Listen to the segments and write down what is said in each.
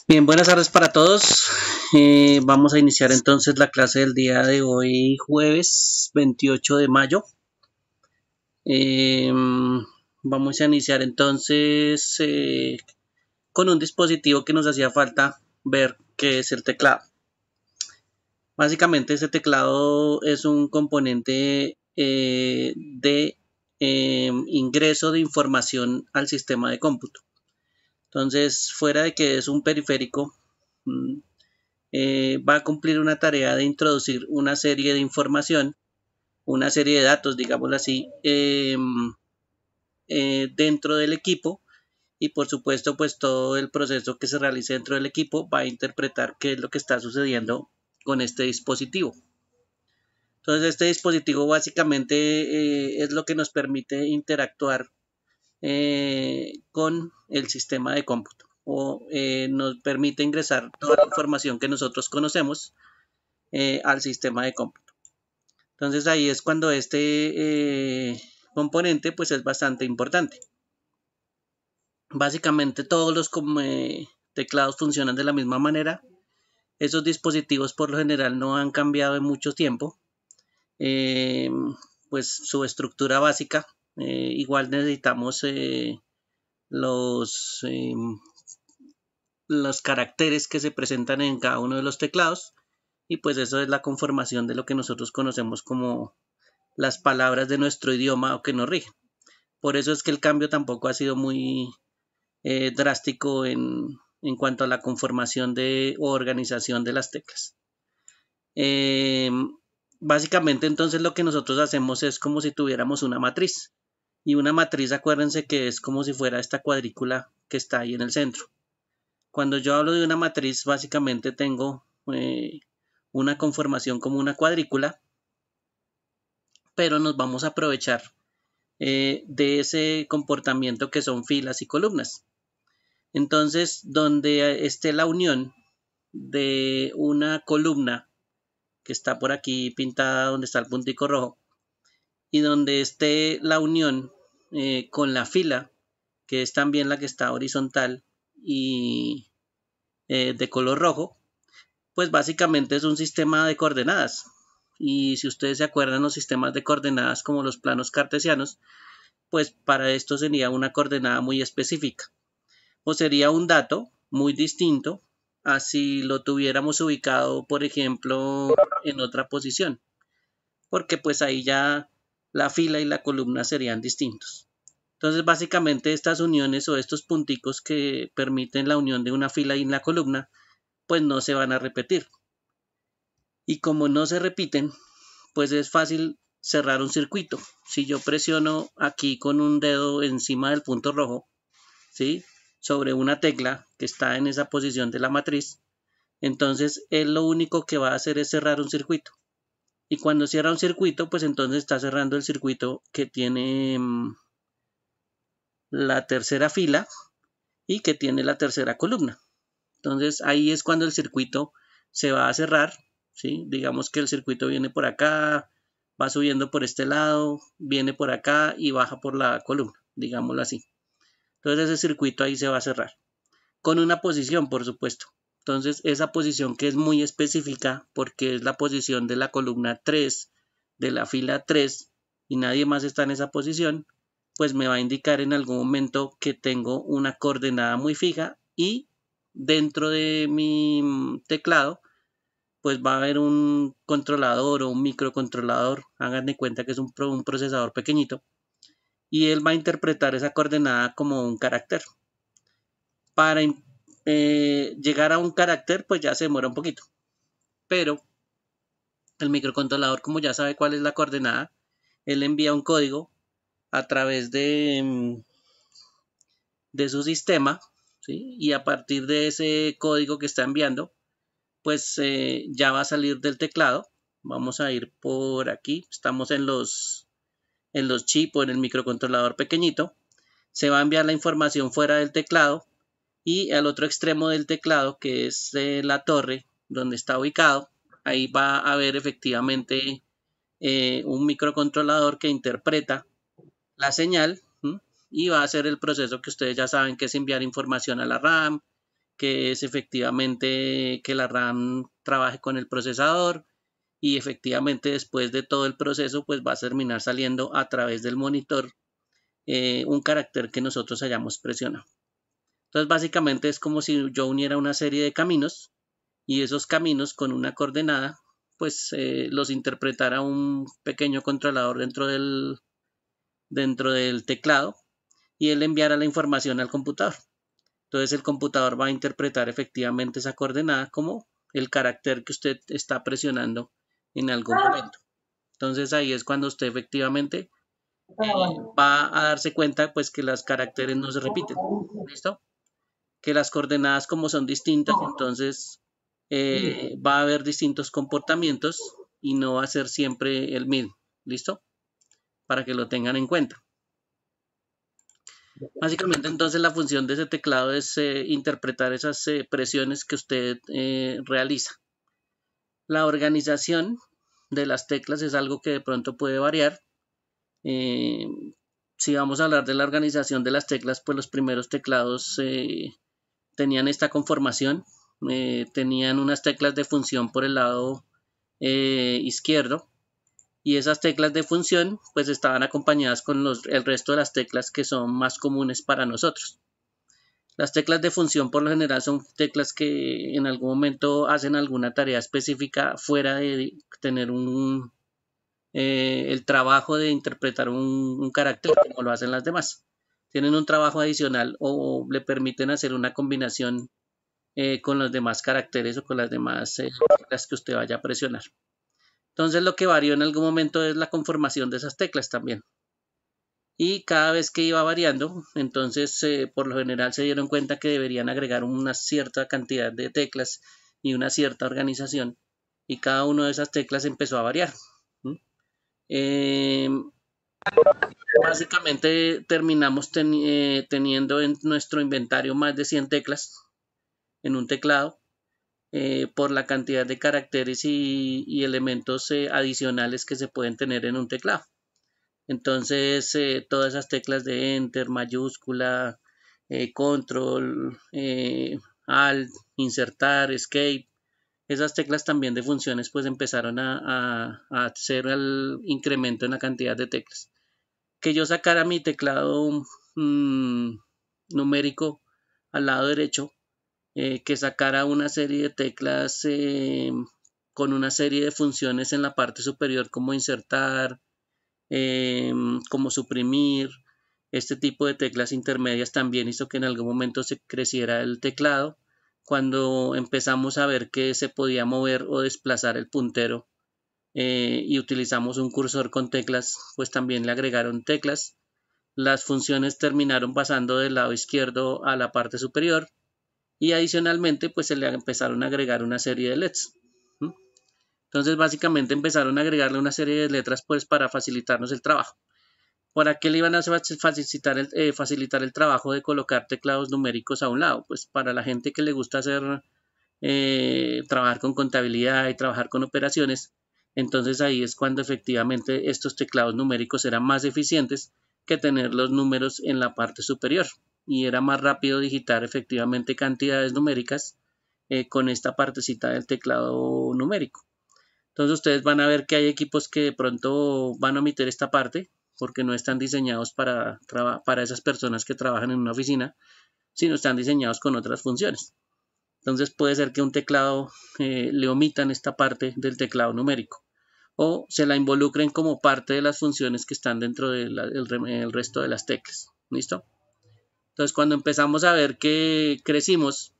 Bien, buenas tardes para todos. Vamos a iniciar entonces la clase del día de hoy, jueves 28 de mayo. Eh, Vamos a iniciar entonces con un dispositivo que nos hacía falta ver, que es el teclado. Básicamente este teclado es un componente de ingreso de información al sistema de cómputo. Entonces, fuera de que es un periférico, va a cumplir una tarea de introducir una serie de información, una serie de datos, digámoslo así, dentro del equipo, y por supuesto pues todo el proceso que se realice dentro del equipo va a interpretar qué es lo que está sucediendo con este dispositivo. Entonces este dispositivo básicamente es lo que nos permite interactuar con el sistema de cómputo o nos permite ingresar toda la información que nosotros conocemos al sistema de cómputo. Entonces ahí es cuando este componente pues es bastante importante. Básicamente todos los teclados funcionan de la misma manera. Esos dispositivos por lo general no han cambiado en mucho tiempo. Pues su estructura básica, igual necesitamos los, eh, los caracteres que se presentan en cada uno de los teclados, y pues eso es la conformación de lo que nosotros conocemos como las palabras de nuestro idioma o que nos rigen. Por eso es que el cambio tampoco ha sido muy drástico en cuanto a la conformación o organización de las teclas. Eh, Básicamente entonces lo que nosotros hacemos es como si tuviéramos una matriz. Y una matriz, acuérdense que es como si fuera esta cuadrícula que está ahí en el centro. Cuando yo hablo de una matriz, básicamente tengo una conformación como una cuadrícula, pero nos vamos a aprovechar de ese comportamiento que son filas y columnas. Entonces, donde esté la unión de una columna que está por aquí pintada donde está el puntico rojo, y donde esté la unión con la fila, que es también la que está horizontal y de color rojo, pues básicamente es un sistema de coordenadas. Y si ustedes se acuerdan, los sistemas de coordenadas como los planos cartesianos, pues para esto sería una coordenada muy específica. O sería un dato muy distinto a si lo tuviéramos ubicado, por ejemplo, en otra posición. Porque pues ahí ya la fila y la columna serían distintos. Entonces, básicamente estas uniones o estos punticos que permiten la unión de una fila y la columna, pues no se van a repetir. Y como no se repiten, pues es fácil cerrar un circuito. Si yo presiono aquí con un dedo encima del punto rojo, ¿sí?, sobre una tecla que está en esa posición de la matriz, entonces él lo único que va a hacer es cerrar un circuito. Y cuando cierra un circuito, pues entonces está cerrando el circuito que tiene la tercera fila y que tiene la tercera columna. Entonces ahí es cuando el circuito se va a cerrar, ¿sí? Digamos que el circuito viene por acá, va subiendo por este lado, viene por acá y baja por la columna, digámoslo así. Entonces ese circuito ahí se va a cerrar. Con una posición, por supuesto. Entonces esa posición que es muy específica porque es la posición de la columna 3, de la fila 3, y nadie más está en esa posición, pues me va a indicar en algún momento que tengo una coordenada muy fija, y dentro de mi teclado pues va a haber un controlador o un microcontrolador, hagan de cuenta que es un procesador pequeñito, y él va a interpretar esa coordenada como un carácter. Para llegar a un carácter pues ya se demora un poquito, pero el microcontrolador, como ya sabe cuál es la coordenada, él envía un código a través de su sistema, ¿sí? Y a partir de ese código que está enviando, pues ya va a salir del teclado. Vamos a ir por aquí, estamos en los chips o en el microcontrolador pequeñito. Se va a enviar la información fuera del teclado, y al otro extremo del teclado, que es la torre donde está ubicado, ahí va a haber efectivamente un microcontrolador que interpreta la señal, ¿sí?, y va a hacer el proceso que ustedes ya saben, que es enviar información a la RAM, que es efectivamente que la RAM trabaje con el procesador, y efectivamente después de todo el proceso pues va a terminar saliendo a través del monitor un carácter que nosotros hayamos presionado. Entonces básicamente es como si yo uniera una serie de caminos y esos caminos con una coordenada pues los interpretara un pequeño controlador dentro del teclado y él enviara la información al computador. Entonces el computador va a interpretar efectivamente esa coordenada como el carácter que usted está presionando en algún momento. Entonces ahí es cuando usted efectivamente va a darse cuenta pues que los caracteres no se repiten. ¿Listo? Que las coordenadas como son distintas, entonces va a haber distintos comportamientos y no va a ser siempre el mismo. ¿Listo? Para que lo tengan en cuenta. Básicamente entonces la función de ese teclado es interpretar esas presiones que usted realiza. La organización de las teclas es algo que de pronto puede variar. Si vamos a hablar de la organización de las teclas, pues los primeros teclados tenían esta conformación. Tenían unas teclas de función por el lado izquierdo. Y esas teclas de función pues estaban acompañadas con el resto de las teclas que son más comunes para nosotros. Las teclas de función por lo general son teclas que en algún momento hacen alguna tarea específica fuera de tener el trabajo de interpretar un carácter como lo hacen las demás. Tienen un trabajo adicional o le permiten hacer una combinación con los demás caracteres o con las demás teclas que usted vaya a presionar. Entonces lo que varió en algún momento es la conformación de esas teclas también. Y cada vez que iba variando, entonces por lo general se dieron cuenta que deberían agregar una cierta cantidad de teclas y una cierta organización. Y cada una de esas teclas empezó a variar. Básicamente terminamos teniendo en nuestro inventario más de 100 teclas en un teclado. Por la cantidad de caracteres y elementos adicionales que se pueden tener en un teclado. Entonces, todas esas teclas de Enter, mayúscula, Control, Alt, Insertar, Escape, esas teclas también de funciones pues empezaron a hacer el incremento en la cantidad de teclas. Que yo sacara mi teclado numérico al lado derecho, que sacara una serie de teclas con una serie de funciones en la parte superior como insertar, como suprimir. Este tipo de teclas intermedias también hizo que en algún momento se creciera el teclado cuando empezamos a ver que se podía mover o desplazar el puntero y utilizamos un cursor con teclas, pues también le agregaron teclas. Las funciones terminaron pasando del lado izquierdo a la parte superior y adicionalmente pues se le empezaron a agregar una serie de LEDs. Entonces básicamente empezaron a agregarle una serie de letras pues para facilitarnos el trabajo. ¿Para qué le iban a facilitar el trabajo de colocar teclados numéricos a un lado? Pues para la gente que le gusta trabajar con contabilidad y trabajar con operaciones, entonces ahí es cuando efectivamente estos teclados numéricos eran más eficientes que tener los números en la parte superior y era más rápido digitar efectivamente cantidades numéricas con esta partecita del teclado numérico. Entonces ustedes van a ver que hay equipos que de pronto van a omitir esta parte porque no están diseñados para esas personas que trabajan en una oficina, sino están diseñados con otras funciones. Entonces puede ser que un teclado le omitan esta parte del teclado numérico o se la involucren como parte de las funciones que están dentro del resto de las teclas. ¿Listo? Entonces cuando empezamos a ver que crecimos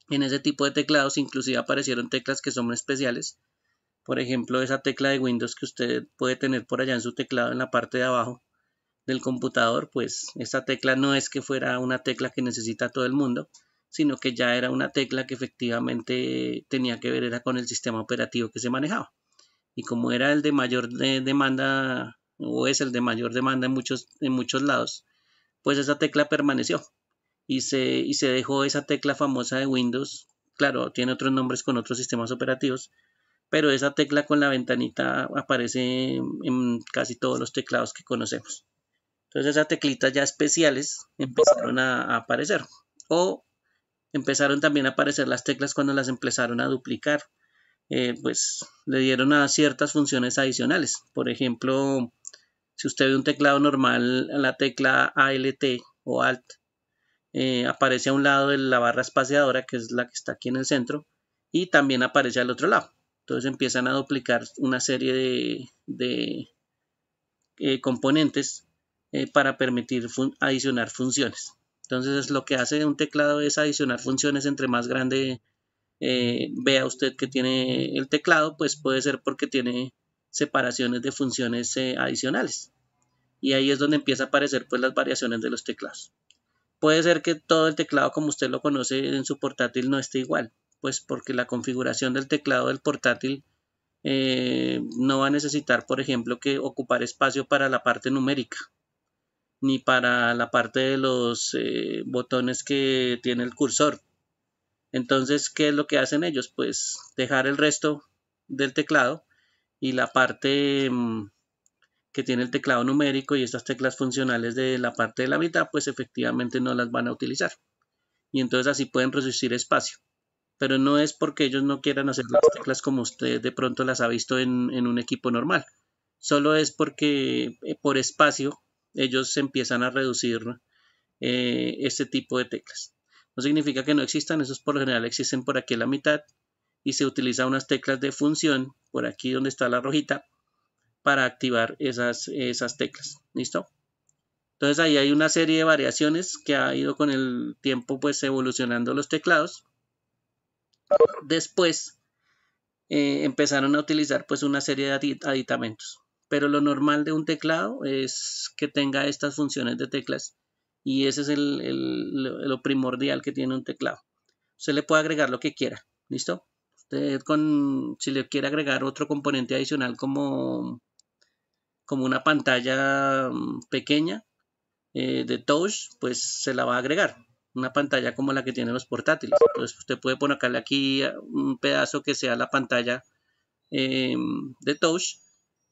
en ese tipo de teclados, inclusive aparecieron teclas que son especiales. Por ejemplo, esa tecla de Windows que usted puede tener por allá en su teclado en la parte de abajo del computador, pues esta tecla no es que fuera una tecla que necesita todo el mundo, sino que ya era una tecla que efectivamente tenía que ver era con el sistema operativo que se manejaba. Y como era el de mayor demanda, o es el de mayor demanda en muchos lados, pues esa tecla permaneció y se dejó esa tecla famosa de Windows. Claro, tiene otros nombres con otros sistemas operativos, pero esa tecla con la ventanita aparece en casi todos los teclados que conocemos. Entonces esas teclitas ya especiales empezaron a aparecer. O empezaron también a aparecer las teclas cuando las empezaron a duplicar. Pues le dieron a ciertas funciones adicionales. Por ejemplo, si usted ve un teclado normal, la tecla ALT o Alt aparece a un lado de la barra espaciadora, que es la que está aquí en el centro, y también aparece al otro lado. Entonces empiezan a duplicar una serie de componentes para permitir adicionar funciones. Entonces lo que hace un teclado es adicionar funciones. Entre más grande vea usted que tiene el teclado, pues puede ser porque tiene separaciones de funciones adicionales. Y ahí es donde empieza a aparecer pues las variaciones de los teclados. Puede ser que todo el teclado como usted lo conoce en su portátil no esté igual, pues porque la configuración del teclado del portátil no va a necesitar, por ejemplo, que ocupar espacio para la parte numérica, ni para la parte de los botones que tiene el cursor. Entonces, ¿qué es lo que hacen ellos? Pues dejar el resto del teclado y la parte que tiene el teclado numérico y estas teclas funcionales de la parte de la mitad, pues efectivamente no las van a utilizar. Y entonces así pueden reducir espacio. Pero no es porque ellos no quieran hacer las teclas como usted de pronto las ha visto en un equipo normal. Solo es porque por espacio ellos empiezan a reducir este tipo de teclas. No significa que no existan, esos por lo general existen por aquí a la mitad y se utilizan unas teclas de función por aquí donde está la rojita para activar esas teclas. ¿Listo? Entonces ahí hay una serie de variaciones que ha ido con el tiempo pues evolucionando los teclados. Después empezaron a utilizar pues una serie de aditamentos. Pero lo normal de un teclado es que tenga estas funciones de teclas y ese es lo primordial que tiene un teclado. Usted le puede agregar lo que quiera, ¿listo? Usted si le quiere agregar otro componente adicional como una pantalla pequeña de touch, pues se la va a agregar. Una pantalla como la que tienen los portátiles. Entonces usted puede ponerle aquí un pedazo que sea la pantalla de touch,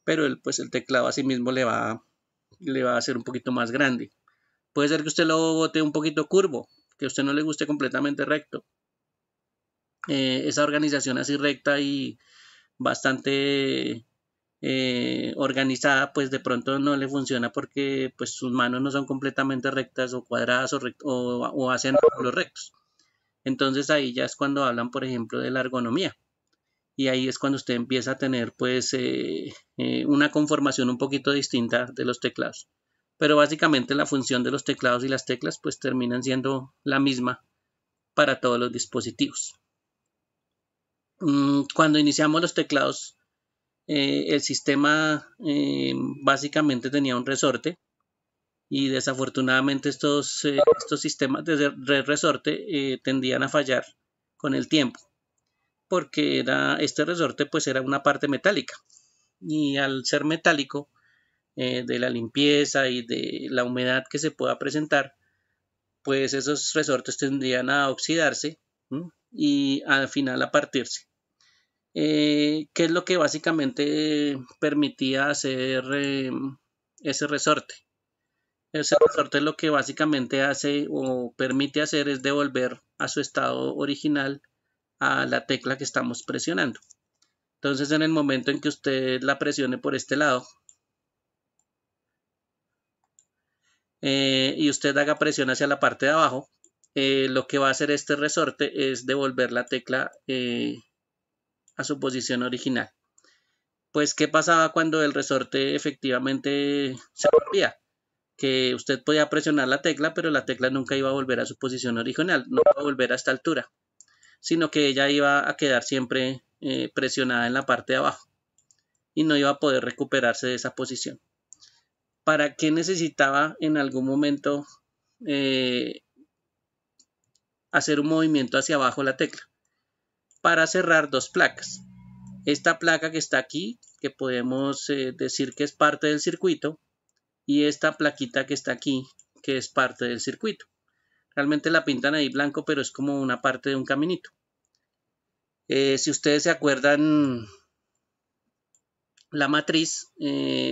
pero pues el teclado así mismo le va a hacer un poquito más grande. Puede ser que usted lo bote un poquito curvo, que a usted no le guste completamente recto. Esa organización así recta y bastante organizada, pues de pronto no le funciona porque pues sus manos no son completamente rectas o cuadradas o hacen ángulos rectos. Entonces ahí ya es cuando hablan, por ejemplo, de la ergonomía. Y ahí es cuando usted empieza a tener pues una conformación un poquito distinta de los teclados. Pero básicamente la función de los teclados y las teclas pues terminan siendo la misma para todos los dispositivos. Cuando iniciamos los teclados, el sistema básicamente tenía un resorte y desafortunadamente estos sistemas de resorte tendían a fallar con el tiempo porque este resorte pues era una parte metálica y al ser metálico de la limpieza y de la humedad que se pueda presentar, pues esos resortes tendrían a oxidarse y al final a partirse. ¿Qué es lo que básicamente permitía hacer ese resorte? Ese resorte lo que básicamente hace o permite hacer es devolver a su estado original a la tecla que estamos presionando. Entonces en el momento en que usted la presione por este lado y usted haga presión hacia la parte de abajo, lo que va a hacer este resorte es devolver la tecla a su posición original. Pues, ¿qué pasaba cuando el resorte efectivamente se volvía? Que usted podía presionar la tecla, pero la tecla nunca iba a volver a su posición original, no iba a volver a esta altura, sino que ella iba a quedar siempre presionada en la parte de abajo y no iba a poder recuperarse de esa posición. ¿Para qué necesitaba en algún momento hacer un movimiento hacia abajo la tecla? Para cerrar dos placas. Esta placa que está aquí, que podemos decir que es parte del circuito, y esta plaquita que está aquí, que es parte del circuito. Realmente la pintan ahí blanco, pero es como una parte de un caminito. Si ustedes se acuerdan la matriz,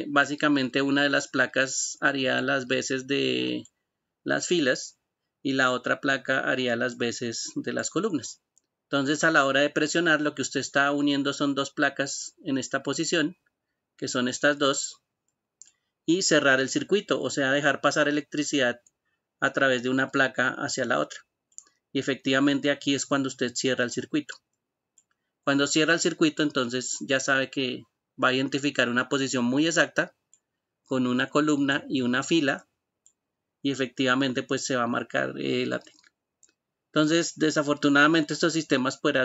básicamente una de las placas haría las veces de las filas y la otra placa haría las veces de las columnas. Entonces, a la hora de presionar, lo que usted está uniendo son dos placas en esta posición, que son estas dos, y cerrar el circuito, o sea, dejar pasar electricidad a través de una placa hacia la otra. Y efectivamente aquí es cuando usted cierra el circuito. Cuando cierra el circuito, entonces ya sabe que va a identificar una posición muy exacta con una columna y una fila, y efectivamente pues se va a marcar la tecla. Entonces, desafortunadamente estos sistemas pues,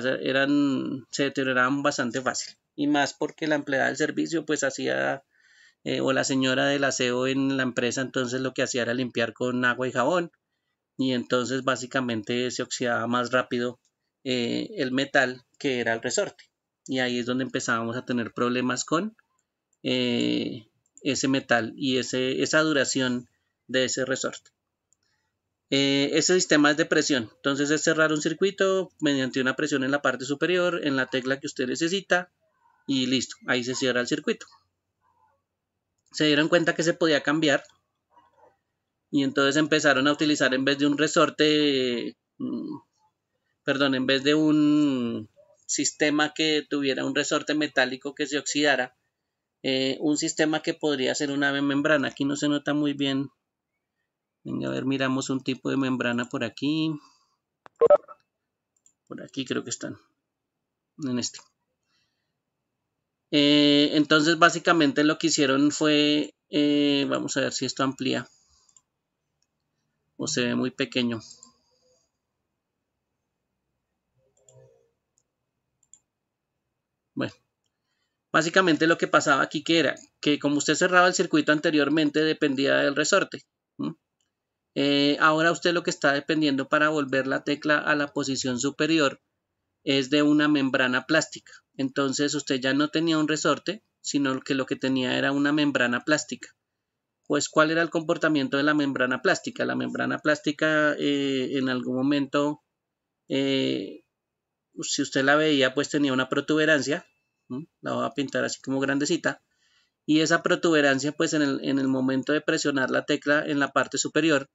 se deterioraban bastante fácil, y más porque la empleada del servicio pues hacía, o la señora del aseo en la empresa, entonces lo que hacía era limpiar con agua y jabón, y entonces básicamente se oxidaba más rápido el metal que era el resorte, y ahí es donde empezábamos a tener problemas con ese metal y esa duración de ese resorte. Ese sistema es de presión, entonces es cerrar un circuito mediante una presión en la parte superior, en la tecla que usted necesita, y listo, ahí se cierra el circuito. Se dieron cuenta que se podía cambiar, y entonces empezaron a utilizar, en vez de un resorte, en vez de un sistema que tuviera un resorte metálico que se oxidara, un sistema que podría ser una membrana. Aquí no se nota muy bien. Venga, a ver, miramos un tipo de membrana por aquí. Por aquí creo que están. En este. Entonces, básicamente lo que hicieron fue, vamos a ver si esto amplía o se ve muy pequeño. Bueno, básicamente lo que pasaba aquí que era que como usted cerraba el circuito anteriormente dependía del resorte. Ahora usted lo que está dependiendo para volver la tecla a la posición superior es de una membrana plástica. Entonces usted ya no tenía un resorte, sino que lo que tenía era una membrana plástica. Pues, ¿cuál era el comportamiento de la membrana plástica? La membrana plástica en algún momento, si usted la veía, pues tenía una protuberancia. La voy a pintar así como grandecita. Y esa protuberancia, pues en el momento de presionar la tecla en la parte superior,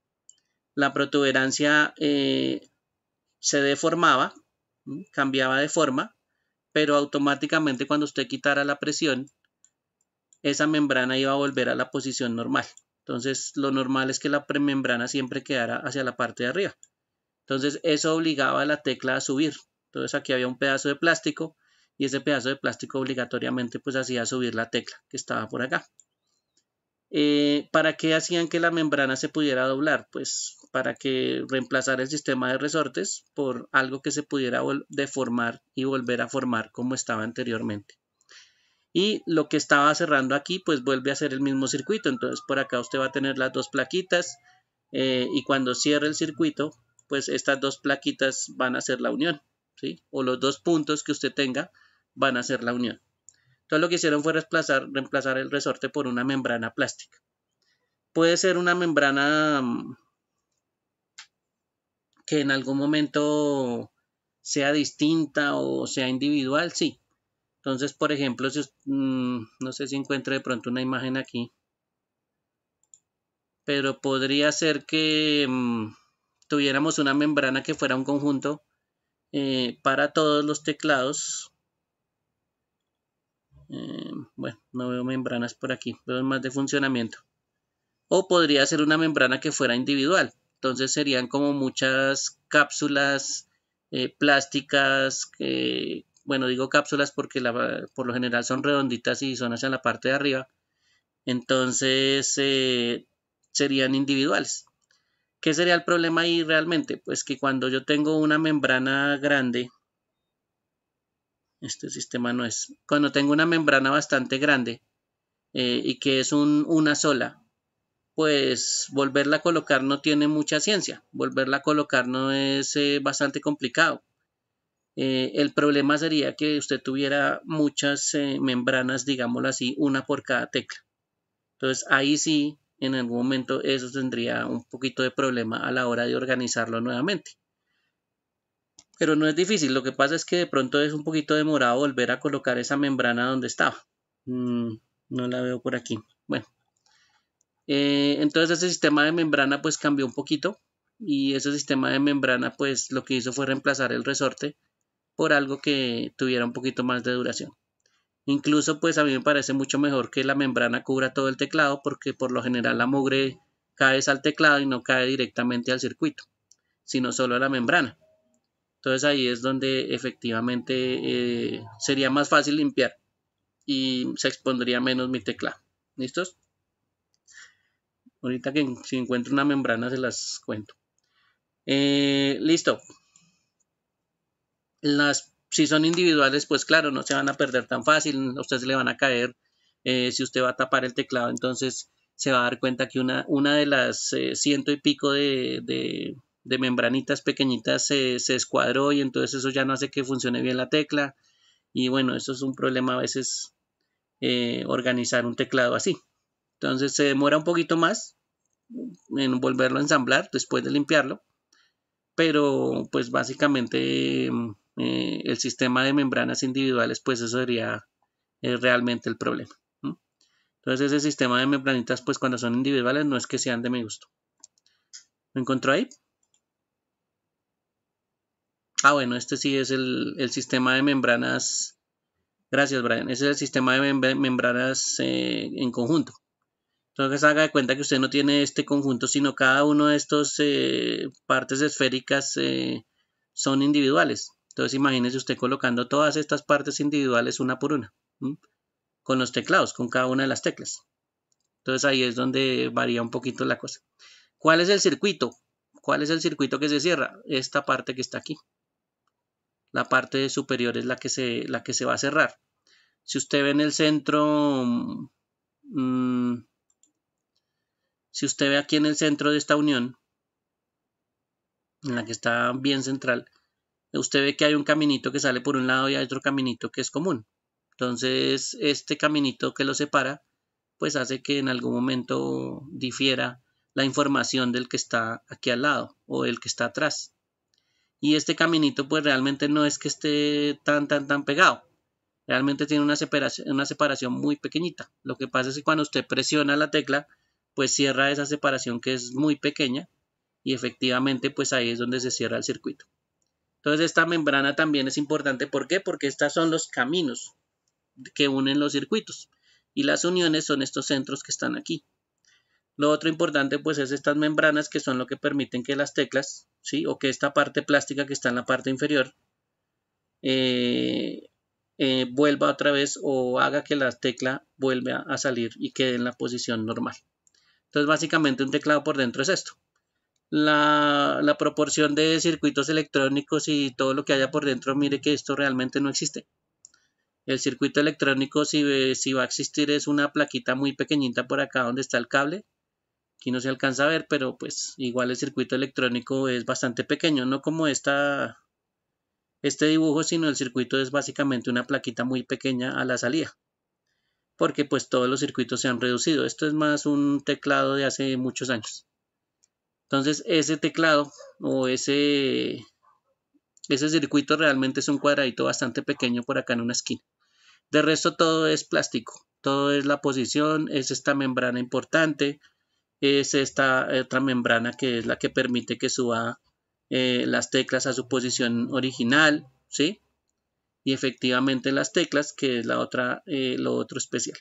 la protuberancia se deformaba, cambiaba de forma, pero automáticamente cuando usted quitara la presión, esa membrana iba a volver a la posición normal. Entonces, lo normal es que la membrana siempre quedara hacia la parte de arriba. Entonces, eso obligaba a la tecla a subir. Entonces, aquí había un pedazo de plástico y ese pedazo de plástico obligatoriamente pues hacía subir la tecla que estaba por acá. ¿Para qué hacían que la membrana se pudiera doblar? Pues para que reemplazara el sistema de resortes por algo que se pudiera deformar y volver a formar como estaba anteriormente. Y lo que estaba cerrando aquí pues vuelve a ser el mismo circuito. Entonces por acá usted va a tener las dos plaquitas y cuando cierre el circuito pues estas dos plaquitas van a ser la unión, ¿sí? O los dos puntos que usted tenga van a ser la unión. Entonces lo que hicieron fue reemplazar el resorte por una membrana plástica. Puede ser una membrana que en algún momento sea distinta o sea individual, sí. Entonces, por ejemplo, si, no sé si encuentro de pronto una imagen aquí, pero podría ser que tuviéramos una membrana que fuera un conjunto para todos los teclados. Bueno, no veo membranas por aquí, veo más de funcionamiento. O podría ser una membrana que fuera individual. Entonces serían como muchas cápsulas plásticas. Bueno, digo cápsulas porque por lo general son redonditas y son hacia la parte de arriba. Entonces serían individuales. ¿Qué sería el problema ahí realmente? Pues que cuando yo tengo una membrana grande, este sistema no es, cuando tengo una membrana bastante grande y que es una sola, pues volverla a colocar no tiene mucha ciencia. Volverla a colocar no es bastante complicado. El problema sería que usted tuviera muchas membranas, digámoslo así, una por cada tecla. Entonces ahí sí, en algún momento eso tendría un poquito de problema a la hora de organizarlo nuevamente. Pero no es difícil, lo que pasa es que de pronto es un poquito demorado volver a colocar esa membrana donde estaba. No la veo por aquí. Bueno, entonces ese sistema de membrana pues cambió un poquito y ese sistema de membrana pues lo que hizo fue reemplazar el resorte por algo que tuviera un poquito más de duración. Incluso pues a mí me parece mucho mejor que la membrana cubra todo el teclado porque por lo general la mugre cae al teclado y no cae directamente al circuito, sino solo a la membrana. Entonces ahí es donde efectivamente sería más fácil limpiar y se expondría menos mi teclado. ¿Listos? Ahorita que si encuentro una membrana se las cuento. Listo. Si son individuales, pues claro, no se van a perder tan fácil, a ustedes le van a caer. Si usted va a tapar el teclado, entonces se va a dar cuenta que una de las ciento y pico de membranitas pequeñitas se escuadró y entonces eso ya no hace que funcione bien la tecla. Y bueno, eso es un problema a veces organizar un teclado así. Entonces se demora un poquito más en volverlo a ensamblar después de limpiarlo, pero pues básicamente el sistema de membranas individuales, pues eso sería realmente el problema. Entonces ese sistema de membranitas, pues cuando son individuales no es que sean de mi gusto. ¿Lo encontró ahí? Ah, bueno, este sí es el sistema de membranas. Gracias, Brian. Ese es el sistema de membranas en conjunto. Entonces haga de cuenta que usted no tiene este conjunto, sino cada uno de estos partes esféricas son individuales. Entonces imagínese usted colocando todas estas partes individuales una por una, ¿m? Con los teclados, con cada una de las teclas. Entonces ahí es donde varía un poquito la cosa. ¿Cuál es el circuito? ¿Cuál es el circuito que se cierra? Esta parte que está aquí. La parte superior es la que se va a cerrar. Si usted ve en el centro, si usted ve aquí en el centro de esta unión, en la que está bien central, usted ve que hay un caminito que sale por un lado y hay otro caminito que es común. Entonces, este caminito que lo separa, pues hace que en algún momento difiera la información del que está aquí al lado o del que está atrás. Y este caminito, pues realmente no es que esté tan pegado. Realmente tiene una separación muy pequeñita. Lo que pasa es que cuando usted presiona la tecla, pues cierra esa separación que es muy pequeña y efectivamente pues ahí es donde se cierra el circuito. Entonces esta membrana también es importante. ¿Por qué? Porque estos son los caminos que unen los circuitos y las uniones son estos centros que están aquí. Lo otro importante pues es estas membranas que son lo que permiten que las teclas, ¿sí? O que esta parte plástica que está en la parte inferior vuelva otra vez o haga que la tecla vuelva a salir y quede en la posición normal. Entonces básicamente un teclado por dentro es esto. La proporción de circuitos electrónicos y todo lo que haya por dentro, mire que esto realmente no existe. El circuito electrónico, si va a existir, es una plaquita muy pequeñita por acá donde está el cable. Aquí no se alcanza a ver, pero pues igual el circuito electrónico es bastante pequeño, no como este dibujo, sino el circuito es básicamente una plaquita muy pequeña a la salida, porque pues todos los circuitos se han reducido. Esto es más un teclado de hace muchos años. Entonces ese teclado o ese circuito realmente es un cuadradito bastante pequeño por acá en una esquina. De resto todo es plástico, todo es la posición, es esta membrana importante, es esta otra membrana que es la que permite que suba las teclas a su posición original, ¿sí? Y efectivamente las teclas, que es lo otro especial.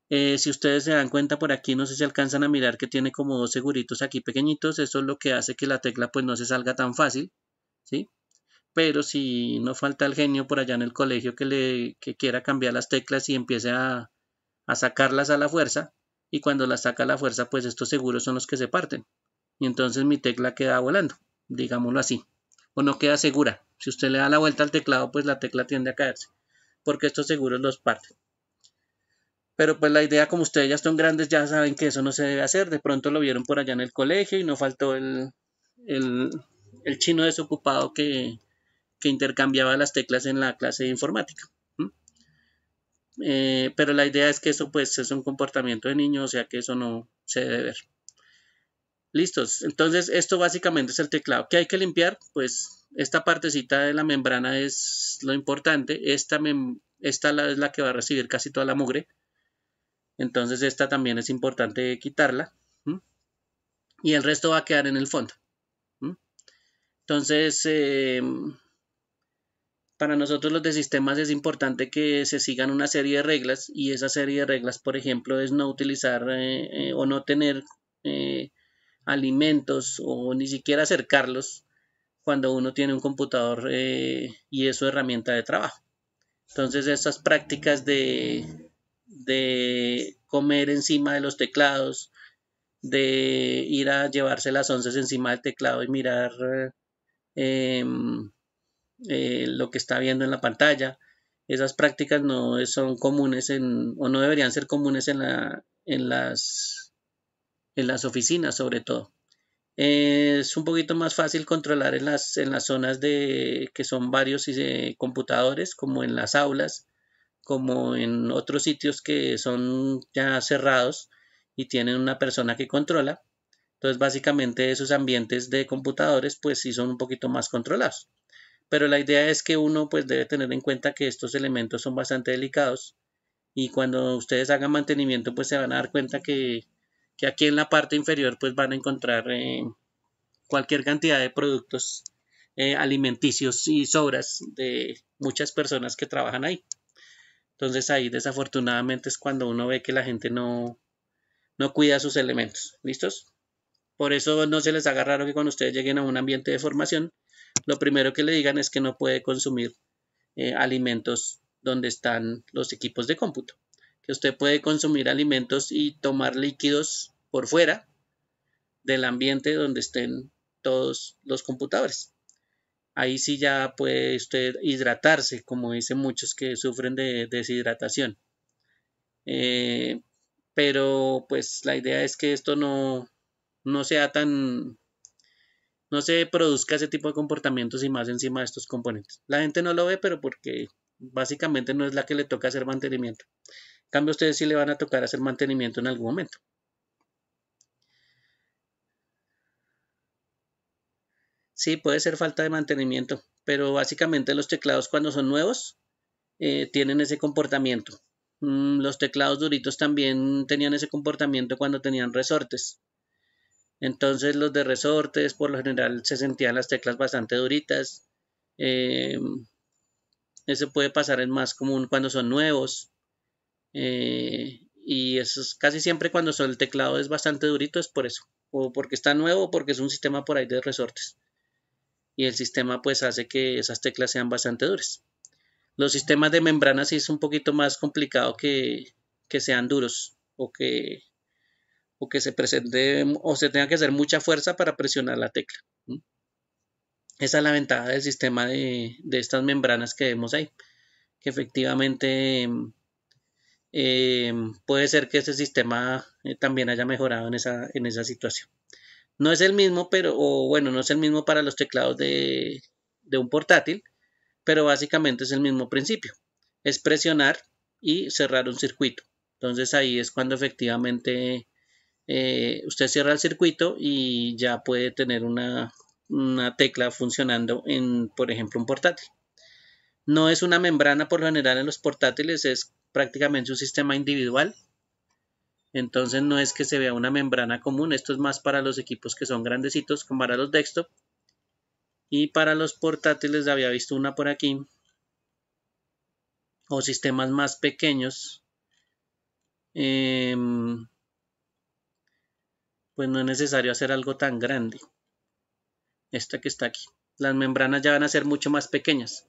Si ustedes se dan cuenta por aquí, no sé si alcanzan a mirar que tiene como dos seguritos aquí pequeñitos, eso es lo que hace que la tecla pues no se salga tan fácil, ¿sí? Pero si no falta el genio por allá en el colegio que quiera cambiar las teclas y empiece a sacarlas a la fuerza, y cuando las saca a la fuerza, pues estos seguros son los que se parten. Y entonces mi tecla queda volando, digámoslo así. O no queda segura. Si usted le da la vuelta al teclado, pues la tecla tiende a caerse, porque estos seguros los parten. Pero pues la idea, como ustedes ya están grandes, ya saben que eso no se debe hacer. De pronto lo vieron por allá en el colegio y no faltó el chino desocupado que intercambiaba las teclas en la clase de informática. Pero la idea es que eso pues es un comportamiento de niño, o sea que eso no se debe ver. Listos, entonces esto básicamente es el teclado. ¿Qué hay que limpiar? Pues esta partecita de la membrana es lo importante. Esta es la que va a recibir casi toda la mugre. Entonces esta también es importante quitarla. ¿M? Y el resto va a quedar en el fondo. ¿M? Entonces, para nosotros los de sistemas es importante que se sigan una serie de reglas, y esa serie de reglas, por ejemplo, es no utilizar o no tener alimentos o ni siquiera acercarlos cuando uno tiene un computador y es su herramienta de trabajo. Entonces estas prácticas de comer encima de los teclados, de ir a llevarse las onces encima del teclado y mirar lo que está viendo en la pantalla, esas prácticas no son comunes o no deberían ser comunes en las oficinas, sobre todo. Es un poquito más fácil controlar en las zonas que son varios computadores, como en las aulas, como en otros sitios que son ya cerrados y tienen una persona que controla. Entonces, básicamente esos ambientes de computadores, pues sí son un poquito más controlados. Pero la idea es que uno pues debe tener en cuenta que estos elementos son bastante delicados, y cuando ustedes hagan mantenimiento pues se van a dar cuenta que aquí en la parte inferior pues van a encontrar cualquier cantidad de productos alimenticios y sobras de muchas personas que trabajan ahí. Entonces ahí desafortunadamente es cuando uno ve que la gente no cuida sus elementos. ¿Listos? Por eso no se les haga raro que cuando ustedes lleguen a un ambiente de formación, lo primero que le digan es que no puede consumir alimentos donde están los equipos de cómputo. Que usted puede consumir alimentos y tomar líquidos por fuera del ambiente donde estén todos los computadores. Ahí sí ya puede usted hidratarse, como dicen muchos que sufren de deshidratación. Pero pues la idea es que esto no sea no se produzca ese tipo de comportamientos, y más encima de estos componentes. La gente no lo ve, pero porque básicamente no es la que le toca hacer mantenimiento. En cambio, ustedes sí le van a tocar hacer mantenimiento en algún momento. Sí, puede ser falta de mantenimiento, pero básicamente los teclados cuando son nuevos tienen ese comportamiento. Los teclados duritos también tenían ese comportamiento cuando tenían resortes. Entonces los de resortes por lo general se sentían las teclas bastante duritas. Eso puede pasar, es más común cuando son nuevos. Y eso es casi siempre cuando el teclado es bastante durito, es por eso. O porque está nuevo o porque es un sistema por ahí de resortes. Y el sistema pues hace que esas teclas sean bastante duras. Los sistemas de membrana sí es un poquito más complicado que sean duros o que se presente o se tenga que hacer mucha fuerza para presionar la tecla. Esa es la ventaja del sistema de estas membranas que vemos ahí, que efectivamente puede ser que ese sistema también haya mejorado en esa situación. No es el mismo, no es el mismo para los teclados de un portátil, pero básicamente es el mismo principio. Es presionar y cerrar un circuito. Entonces ahí es cuando efectivamente usted cierra el circuito y ya puede tener una tecla funcionando en, por ejemplo, un portátil. No es una membrana por lo general en los portátiles, es prácticamente un sistema individual. Entonces no es que se vea una membrana común, esto es más para los equipos que son grandecitos, como para los desktop. Y para los portátiles había visto una por aquí, o sistemas más pequeños, pues no es necesario hacer algo tan grande. Esta que está aquí, las membranas ya van a ser mucho más pequeñas.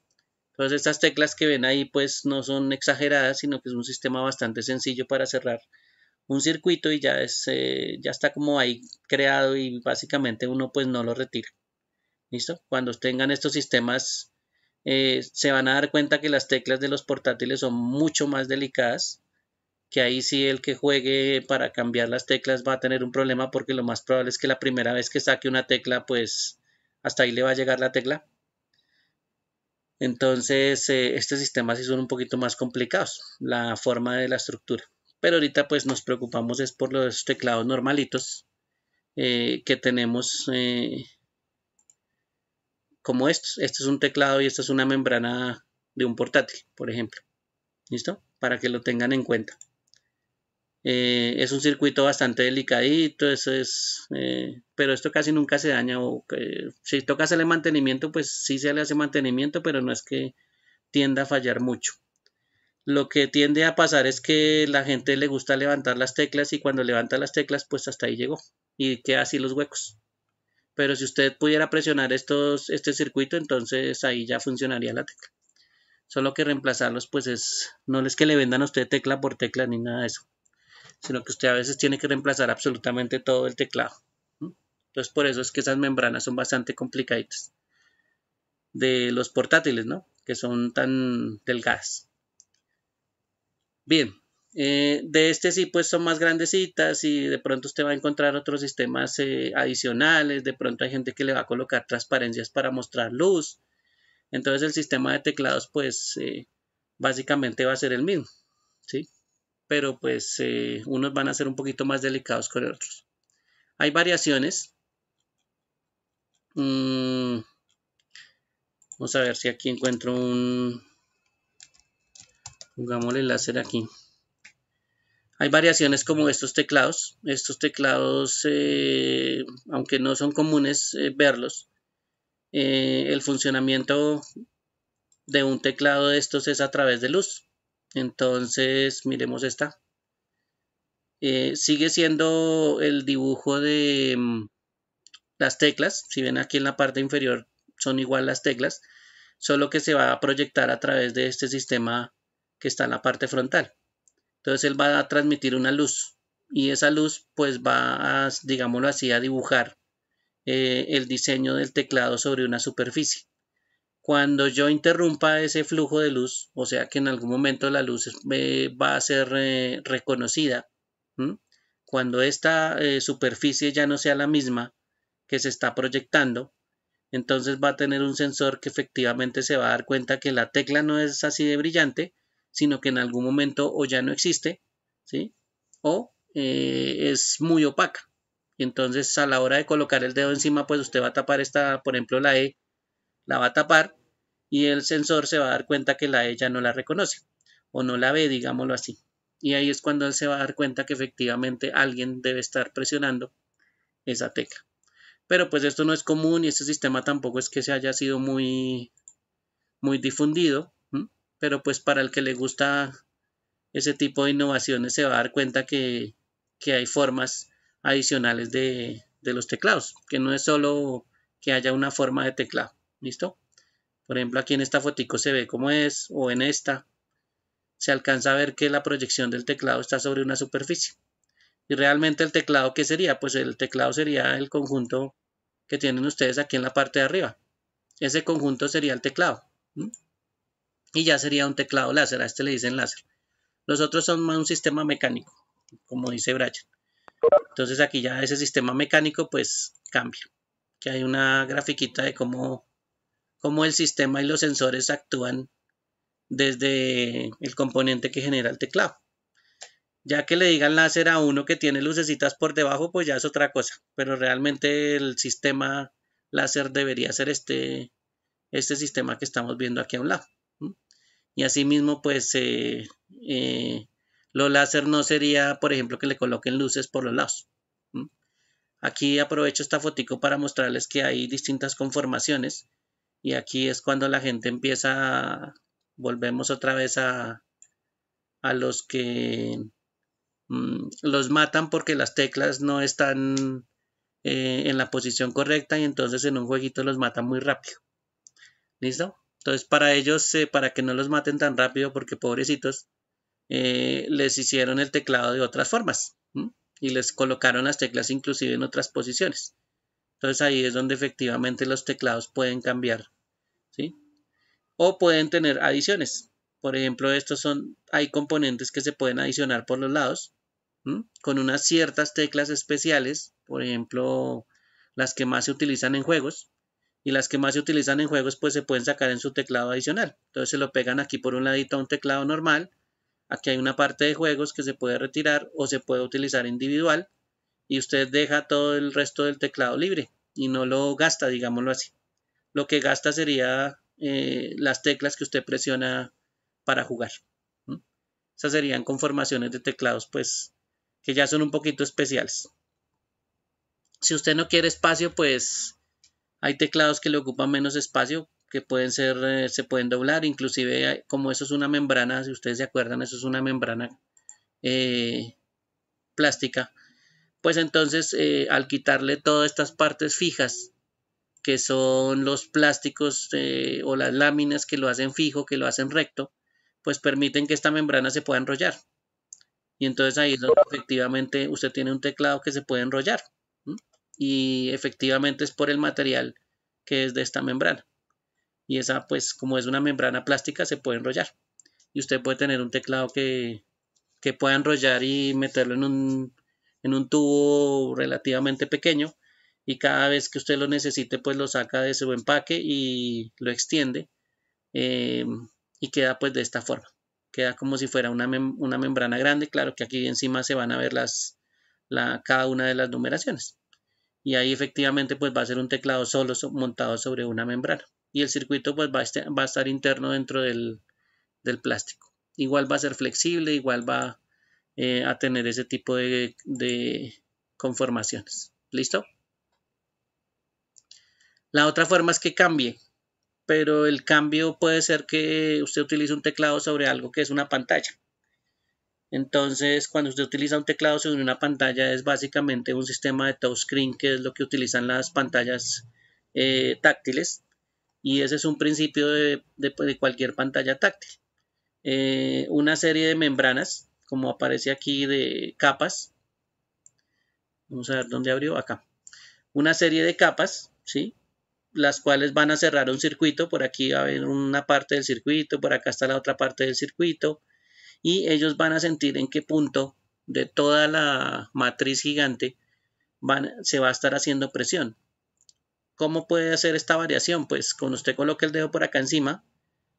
Entonces estas teclas que ven ahí pues no son exageradas, sino que es un sistema bastante sencillo para cerrar un circuito, y ya está como ahí creado, y básicamente uno pues no lo retira. ¿Listo? Cuando tengan estos sistemas se van a dar cuenta que las teclas de los portátiles son mucho más delicadas, que ahí sí el que juegue para cambiar las teclas va a tener un problema, porque lo más probable es que la primera vez que saque una tecla pues hasta ahí le va a llegar la tecla. Entonces estos sistemas sí son un poquito más complicados, la forma de la estructura. Pero ahorita pues nos preocupamos es por los teclados normalitos que tenemos como estos. Este es un teclado y esta es una membrana de un portátil, por ejemplo. ¿Listo? Para que lo tengan en cuenta. Es un circuito bastante delicadito, eso es, pero esto casi nunca se daña. O si toca hacerle mantenimiento, pues sí se le hace mantenimiento, pero no es que tienda a fallar mucho. Lo que tiende a pasar es que la gente le gusta levantar las teclas y cuando levanta las teclas, pues hasta ahí llegó y queda así los huecos. Pero si usted pudiera presionar este circuito, entonces ahí ya funcionaría la tecla. Solo que reemplazarlos, pues no es que le vendan a usted tecla por tecla ni nada de eso, sino que usted a veces tiene que reemplazar absolutamente todo el teclado. Entonces por eso es que esas membranas son bastante complicaditas de los portátiles, ¿no? Que son tan delgadas. Bien, de este sí pues son más grandecitas y de pronto usted va a encontrar otros sistemas adicionales. De pronto hay gente que le va a colocar transparencias para mostrar luz. Entonces el sistema de teclados pues básicamente va a ser el mismo, ¿sí? Pero pues unos van a ser un poquito más delicados que otros. Hay variaciones. Vamos a ver si aquí encuentro pongámosle el láser aquí. Hay variaciones como estos teclados. Estos teclados, aunque no son comunes verlos, el funcionamiento de un teclado de estos es a través de luz. Entonces, miremos esta. Sigue siendo el dibujo de las teclas. Si ven aquí en la parte inferior son igual las teclas, solo que se va a proyectar a través de este sistema que está en la parte frontal. Entonces él va a transmitir una luz y esa luz pues va a, digámoslo así, a dibujar el diseño del teclado sobre una superficie. Cuando yo interrumpa ese flujo de luz, o sea que en algún momento la luz va a ser reconocida, cuando esta superficie ya no sea la misma que se está proyectando, entonces va a tener un sensor que efectivamente se va a dar cuenta que la tecla no es así de brillante, sino que en algún momento o ya no existe, ¿sí? O es muy opaca. Y entonces a la hora de colocar el dedo encima, pues usted va a tapar esta, por ejemplo, la E, la va a tapar y el sensor se va a dar cuenta que la E ya no la reconoce o no la ve, digámoslo así. Y ahí es cuando él se va a dar cuenta que efectivamente alguien debe estar presionando esa tecla. Pero pues esto no es común y este sistema tampoco es que se haya sido muy difundido, pero pues para el que le gusta ese tipo de innovaciones se va a dar cuenta que hay formas adicionales de los teclados, que no es solo que haya una forma de teclado, ¿listo? Por ejemplo, aquí en esta fotico se ve cómo es, o en esta se alcanza a ver que la proyección del teclado está sobre una superficie. Y realmente el teclado, ¿qué sería? Pues el teclado sería el conjunto que tienen ustedes aquí en la parte de arriba. Ese conjunto sería el teclado. Y ya sería un teclado láser, a este le dicen láser. Los otros son más un sistema mecánico, como dice Brian. Entonces aquí ya ese sistema mecánico pues cambia. Que hay una grafiquita de cómo el sistema y los sensores actúan desde el componente que genera el teclado. Ya que le digan láser a uno que tiene lucecitas por debajo, pues ya es otra cosa. Pero realmente el sistema láser debería ser este sistema que estamos viendo aquí a un lado. Y asimismo, pues lo láser no sería, por ejemplo, que le coloquen luces por los lados. Aquí aprovecho esta fotico para mostrarles que hay distintas conformaciones. Y aquí es cuando la gente empieza, volvemos otra vez a los que los matan porque las teclas no están en la posición correcta y entonces en un jueguito los matan muy rápido. ¿Listo? Entonces para ellos, para que no los maten tan rápido, porque pobrecitos, les hicieron el teclado de otras formas y les colocaron las teclas inclusive en otras posiciones. Entonces ahí es donde efectivamente los teclados pueden cambiar, ¿sí? O pueden tener adiciones. Por ejemplo, hay componentes que se pueden adicionar por los lados con unas ciertas teclas especiales, por ejemplo, las que más se utilizan en juegos. Y las que más se utilizan en juegos pues se pueden sacar en su teclado adicional. Entonces se lo pegan aquí por un ladito a un teclado normal. Aquí hay una parte de juegos que se puede retirar o se puede utilizar individual. Y usted deja todo el resto del teclado libre y no lo gasta, digámoslo así. lo que gasta sería las teclas que usted presiona para jugar. Esas serían conformaciones de teclados, pues, que ya son un poquito especiales. Si usted no quiere espacio, pues hay teclados que le ocupan menos espacio, que pueden ser, se pueden doblar, inclusive como eso es una membrana, si ustedes se acuerdan, eso es una membrana plástica, pues entonces al quitarle todas estas partes fijas, que son los plásticos o las láminas que lo hacen fijo, que lo hacen recto, pues permiten que esta membrana se pueda enrollar. Y entonces ahí es donde efectivamente usted tiene un teclado que se puede enrollar. ¿Mm? Y efectivamente es por el material que es de esta membrana. Y esa, pues, como es una membrana plástica, se puede enrollar. Y usted puede tener un teclado que pueda enrollar y meterlo en un tubo relativamente pequeño. Y cada vez que usted lo necesite, pues lo saca de su empaque y lo extiende. Y queda pues de esta forma. Queda como si fuera una membrana grande. Claro que aquí encima se van a ver cada una de las numeraciones. Y ahí efectivamente pues va a ser un teclado solo montado sobre una membrana. Y el circuito pues va a estar interno dentro del plástico. Igual va a ser flexible, igual va a tener ese tipo de conformaciones. ¿Listo? La otra forma es que cambie, pero el cambio puede ser que usted utilice un teclado sobre algo que es una pantalla. Entonces, cuando usted utiliza un teclado sobre una pantalla, es básicamente un sistema de touchscreen, que es lo que utilizan las pantallas táctiles. Y ese es un principio de cualquier pantalla táctil. Una serie de membranas, como aparece aquí, de capas. Vamos a ver dónde abrió, acá. Una serie de capas, ¿sí? Las cuales van a cerrar un circuito. Por aquí va a haber una parte del circuito, por acá está la otra parte del circuito. Y ellos van a sentir en qué punto de toda la matriz gigante se va a estar haciendo presión. ¿Cómo puede hacer esta variación? Pues cuando usted coloca el dedo por acá encima,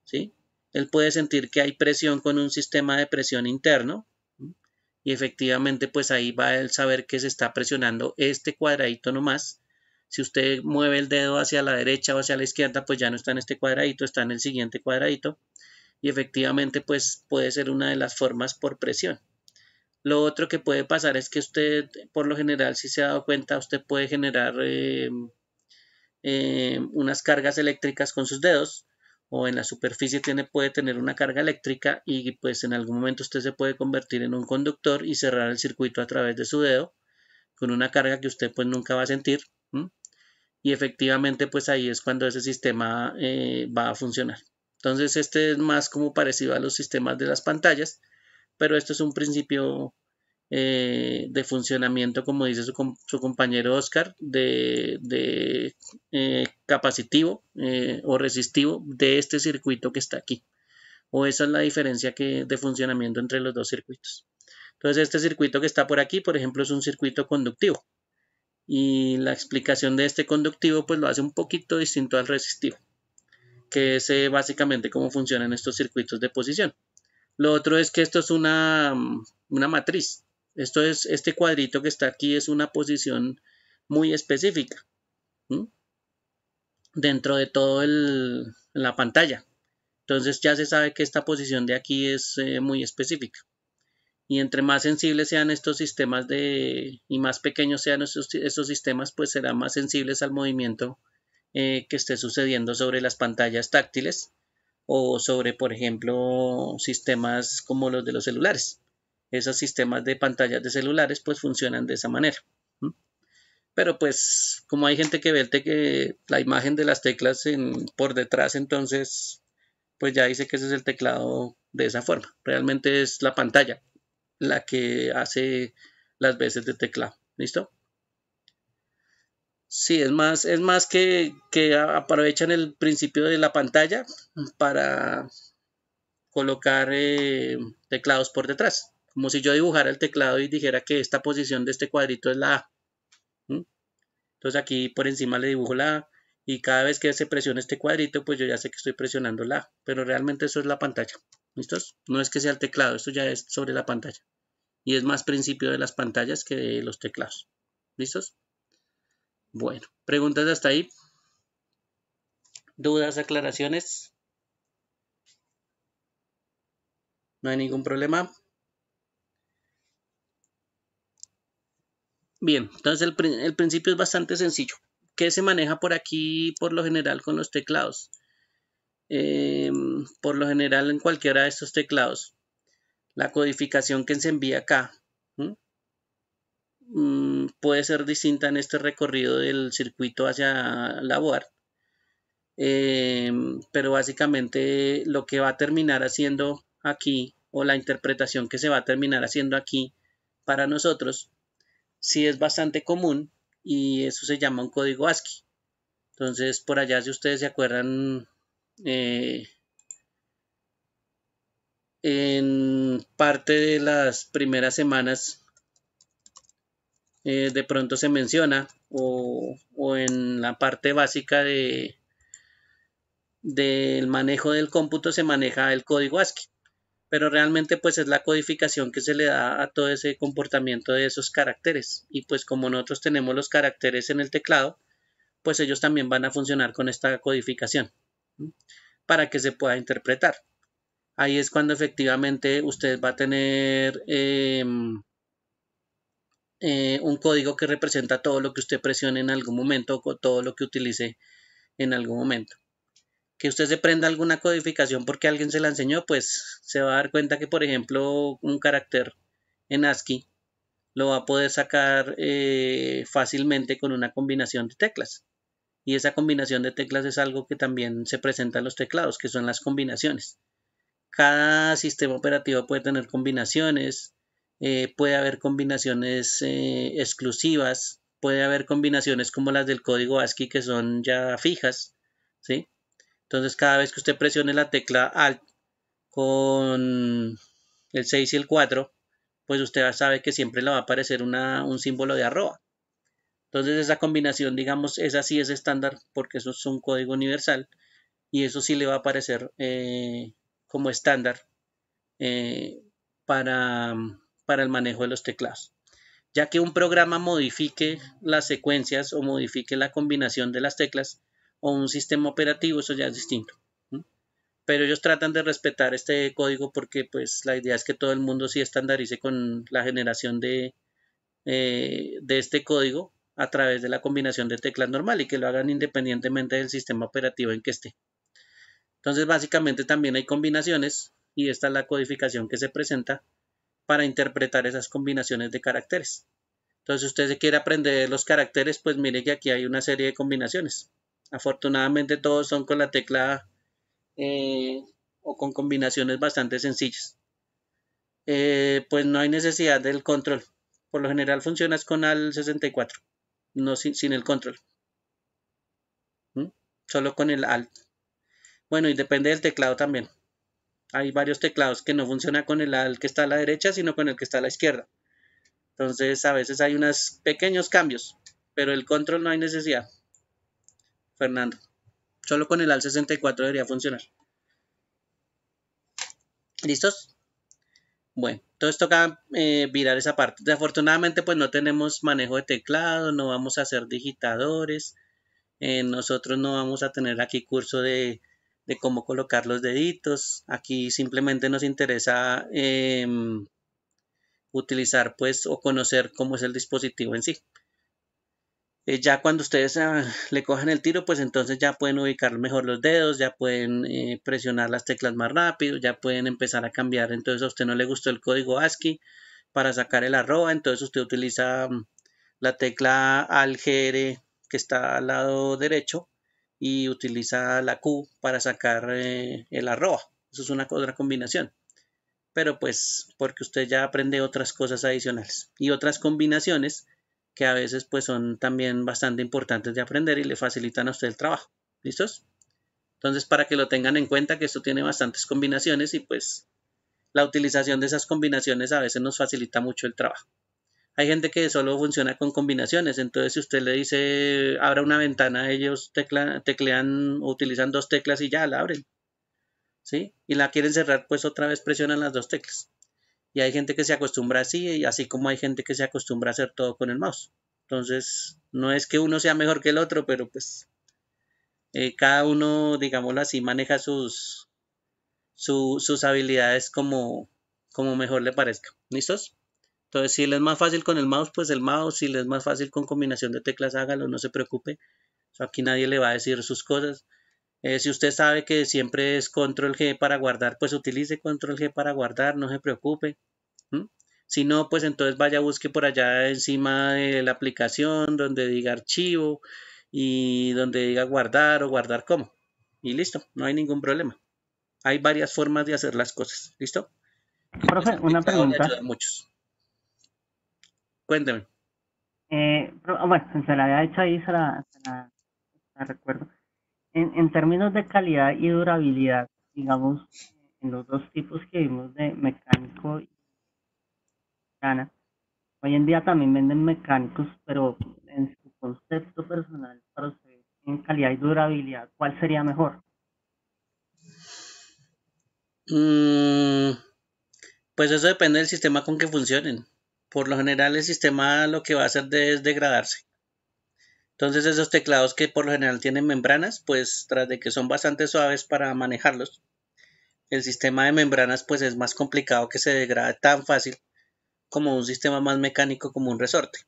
¿sí? Él puede sentir que hay presión con un sistema de presión interno, ¿sí? Y efectivamente pues ahí va a saber que se está presionando este cuadradito nomás. Si usted mueve el dedo hacia la derecha o hacia la izquierda, pues ya no está en este cuadradito, está en el siguiente cuadradito. Y efectivamente pues puede ser una de las formas por presión. Lo otro que puede pasar es que usted, por lo general, si se ha dado cuenta, usted puede generar unas cargas eléctricas con sus dedos, o en la superficie puede tener una carga eléctrica, y pues en algún momento usted se puede convertir en un conductor y cerrar el circuito a través de su dedo con una carga que usted pues nunca va a sentir. Y efectivamente pues ahí es cuando ese sistema va a funcionar. Entonces este es más como parecido a los sistemas de las pantallas, pero esto es un principio de funcionamiento, como dice su compañero Oscar, de capacitivo o resistivo de este circuito que está aquí. O esa es la diferencia de funcionamiento entre los dos circuitos. Entonces este circuito que está por aquí, por ejemplo, es un circuito conductivo. Y la explicación de este conductivo pues lo hace un poquito distinto al resistivo, que es básicamente cómo funcionan estos circuitos de posición. Lo otro es que esto es una matriz. Este cuadrito que está aquí es una posición muy específica, ¿sí? Dentro de todo la pantalla. Entonces ya se sabe que esta posición de aquí es muy específica. Y entre más sensibles sean estos sistemas y más pequeños sean estos sistemas, pues serán más sensibles al movimiento que esté sucediendo sobre las pantallas táctiles o sobre, por ejemplo, sistemas como los de los celulares. Esos sistemas de pantallas de celulares pues funcionan de esa manera. Pero pues como hay gente que ve la imagen de las teclas por detrás, entonces pues ya dice que ese es el teclado de esa forma. Realmente es la pantalla la que hace las veces de teclado. ¿Listo? Sí, es más que aprovechan el principio de la pantalla para colocar teclados por detrás. Como si yo dibujara el teclado y dijera que esta posición de este cuadrito es la A. Entonces aquí por encima le dibujo la A, y cada vez que se presiona este cuadrito, pues yo ya sé que estoy presionando la A. Pero realmente eso es la pantalla. ¿Listos? No es que sea el teclado, esto ya es sobre la pantalla. Y es más principio de las pantallas que de los teclados. ¿Listos? Bueno, preguntas hasta ahí. ¿Dudas, aclaraciones? No hay ningún problema. Bien, entonces el principio es bastante sencillo. ¿Qué se maneja por aquí por lo general con los teclados? Por lo general en cualquiera de estos teclados, la codificación que se envía acá puede ser distinta en este recorrido del circuito hacia la board. Pero básicamente lo que va a terminar haciendo aquí, o la interpretación que se va a terminar haciendo aquí para nosotros, sí es bastante común, y eso se llama un código ASCII. Entonces, por allá, si ustedes se acuerdan, en parte de las primeras semanas, de pronto se menciona, o en la parte básica del manejo del cómputo se maneja el código ASCII, pero realmente pues es la codificación que se le da a todo ese comportamiento de esos caracteres, y pues como nosotros tenemos los caracteres en el teclado, pues ellos también van a funcionar con esta codificación para que se pueda interpretar. Ahí es cuando efectivamente usted va a tener un código que representa todo lo que usted presione en algún momento, o todo lo que utilice en algún momento. Que usted se prenda alguna codificación porque alguien se la enseñó, pues se va a dar cuenta que, por ejemplo, un carácter en ASCII lo va a poder sacar fácilmente con una combinación de teclas. Y esa combinación de teclas es algo que también se presenta en los teclados, que son las combinaciones. Cada sistema operativo puede tener combinaciones, puede haber combinaciones exclusivas, puede haber combinaciones como las del código ASCII que son ya fijas, ¿sí? Entonces, cada vez que usted presione la tecla Alt con el 6 y el 4, pues usted sabe que siempre le va a aparecer un símbolo de arroba. Entonces, esa combinación, digamos, esa sí es estándar porque eso es un código universal, y eso sí le va a aparecer como estándar para, para el manejo de los teclados. Ya que un programa modifique las secuencias o modifique la combinación de las teclas, o un sistema operativo, eso ya es distinto. Pero ellos tratan de respetar este código porque pues la idea es que todo el mundo sí estandarice con la generación de este código a través de la combinación de teclas normal, y que lo hagan independientemente del sistema operativo en que esté. Entonces, básicamente también hay combinaciones, y esta es la codificación que se presenta para interpretar esas combinaciones de caracteres. Entonces, si usted se quiere aprender los caracteres, pues mire que aquí hay una serie de combinaciones. Afortunadamente todos son con la tecla o con combinaciones bastante sencillas. Pues no hay necesidad del control. Por lo general funciona con AL64, no sin el control. Solo con el ALT. Bueno, y depende del teclado también. Hay varios teclados que no funcionan con el ALT que está a la derecha, sino con el que está a la izquierda. Entonces, a veces hay unos pequeños cambios, pero el control no hay necesidad, Fernando. Solo con el AL64 debería funcionar. ¿Listos? Bueno, entonces toca virar esa parte. Desafortunadamente, pues no tenemos manejo de teclado, no vamos a hacer digitadores. Nosotros no vamos a tener aquí curso de cómo colocar los deditos. Aquí simplemente nos interesa utilizar pues o conocer cómo es el dispositivo en sí. Ya cuando ustedes le cojan el tiro, pues entonces ya pueden ubicar mejor los dedos, ya pueden presionar las teclas más rápido, ya pueden empezar a cambiar. Entonces a usted no le gustó el código ASCII para sacar el arroba, entonces usted utiliza la tecla ALGR que está al lado derecho, y utiliza la Q para sacar el arroba. Eso es una otra combinación. Pero pues porque usted ya aprende otras cosas adicionales y otras combinaciones que a veces pues son también bastante importantes de aprender y le facilitan a usted el trabajo. ¿Listos? Entonces, para que lo tengan en cuenta, que esto tiene bastantes combinaciones, y pues la utilización de esas combinaciones a veces nos facilita mucho el trabajo. Hay gente que solo funciona con combinaciones, entonces si usted le dice abra una ventana, ellos teclean o utilizan dos teclas y ya la abren, ¿sí? Y la quieren cerrar, pues otra vez presionan las dos teclas. Y hay gente que se acostumbra así, y así como hay gente que se acostumbra a hacer todo con el mouse. Entonces, no es que uno sea mejor que el otro, pero pues Cada uno, digámoslo así, maneja sus habilidades como mejor le parezca. ¿Listos? Entonces, si le es más fácil con el mouse, pues el mouse. Si le es más fácil con combinación de teclas, hágalo, no se preocupe. O sea, aquí nadie le va a decir sus cosas. Si usted sabe que siempre es control G para guardar, pues utilice control G para guardar, no se preocupe. ¿Mm? Si no, pues entonces vaya, busque por allá encima de la aplicación donde diga archivo y donde diga guardar o guardar como. Y listo, no hay ningún problema. Hay varias formas de hacer las cosas. ¿Listo? Y pues Profe, el una teclado le ayuda pregunta. a muchos. Cuénteme. Bueno, se la había hecho ahí, la recuerdo. En términos de calidad y durabilidad, digamos, en los dos tipos que vimos de mecánico y plana, hoy en día también venden mecánicos, pero en su concepto personal, para usted, en calidad y durabilidad, ¿cuál sería mejor? Mm, pues eso depende del sistema con que funcionen. Por lo general el sistema lo que va a hacer es degradarse. Entonces esos teclados que por lo general tienen membranas, pues tras de que son bastante suaves para manejarlos, el sistema de membranas pues es más complicado que se degrade tan fácil como un sistema más mecánico como un resorte.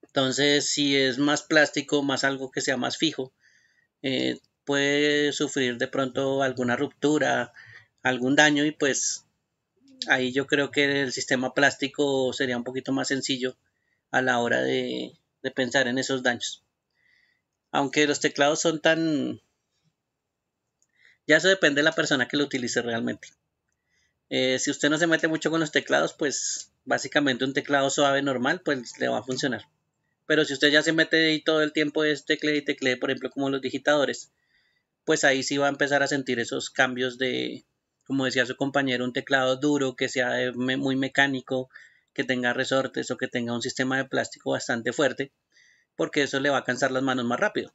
Entonces si es más plástico, más algo que sea más fijo, puede sufrir de pronto alguna ruptura, algún daño y pues ahí yo creo que el sistema plástico sería un poquito más sencillo a la hora de pensar en esos daños. Aunque los teclados son tan... Ya eso depende de la persona que lo utilice realmente. Si usted no se mete mucho con los teclados, pues básicamente un teclado suave normal, pues le va a funcionar. Pero si usted ya se mete y todo el tiempo es teclee y teclee, por ejemplo, como los digitadores, pues ahí sí va a empezar a sentir esos cambios de, como decía su compañero, un teclado duro, que sea muy mecánico, que tenga resortes o que tenga un sistema de plástico bastante fuerte, porque eso le va a cansar las manos más rápido.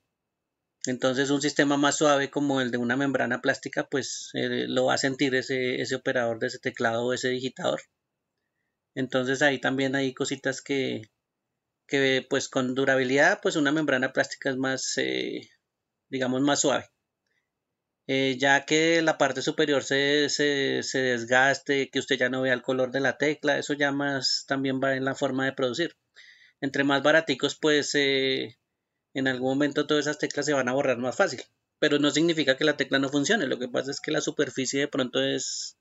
Entonces un sistema más suave como el de una membrana plástica, pues lo va a sentir ese operador de ese teclado o ese digitador. Entonces ahí también hay cositas que pues con durabilidad, pues una membrana plástica es más, digamos, más suave. Ya que la parte superior se desgaste, que usted ya no vea el color de la tecla, eso ya más también va en la forma de producir. Entre más baraticos, pues en algún momento todas esas teclas se van a borrar más fácil. Pero no significa que la tecla no funcione, lo que pasa es que la superficie de pronto es,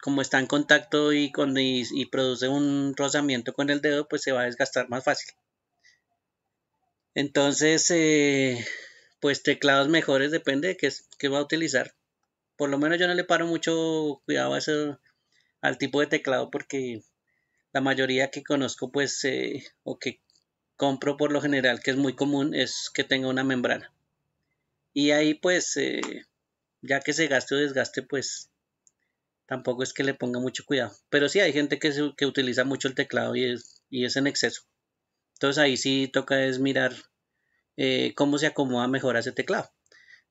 como está en contacto y produce un rozamiento con el dedo, pues se va a desgastar más fácil. Entonces, pues teclados mejores depende de qué va a utilizar. Por lo menos yo no le paro mucho cuidado a eso, al tipo de teclado porque la mayoría que conozco pues o que compro por lo general que es muy común es que tenga una membrana y ahí pues ya que se gaste o desgaste pues tampoco es que le ponga mucho cuidado, pero sí hay gente que utiliza mucho el teclado y es en exceso, entonces ahí sí toca es mirar cómo se acomoda mejor a ese teclado.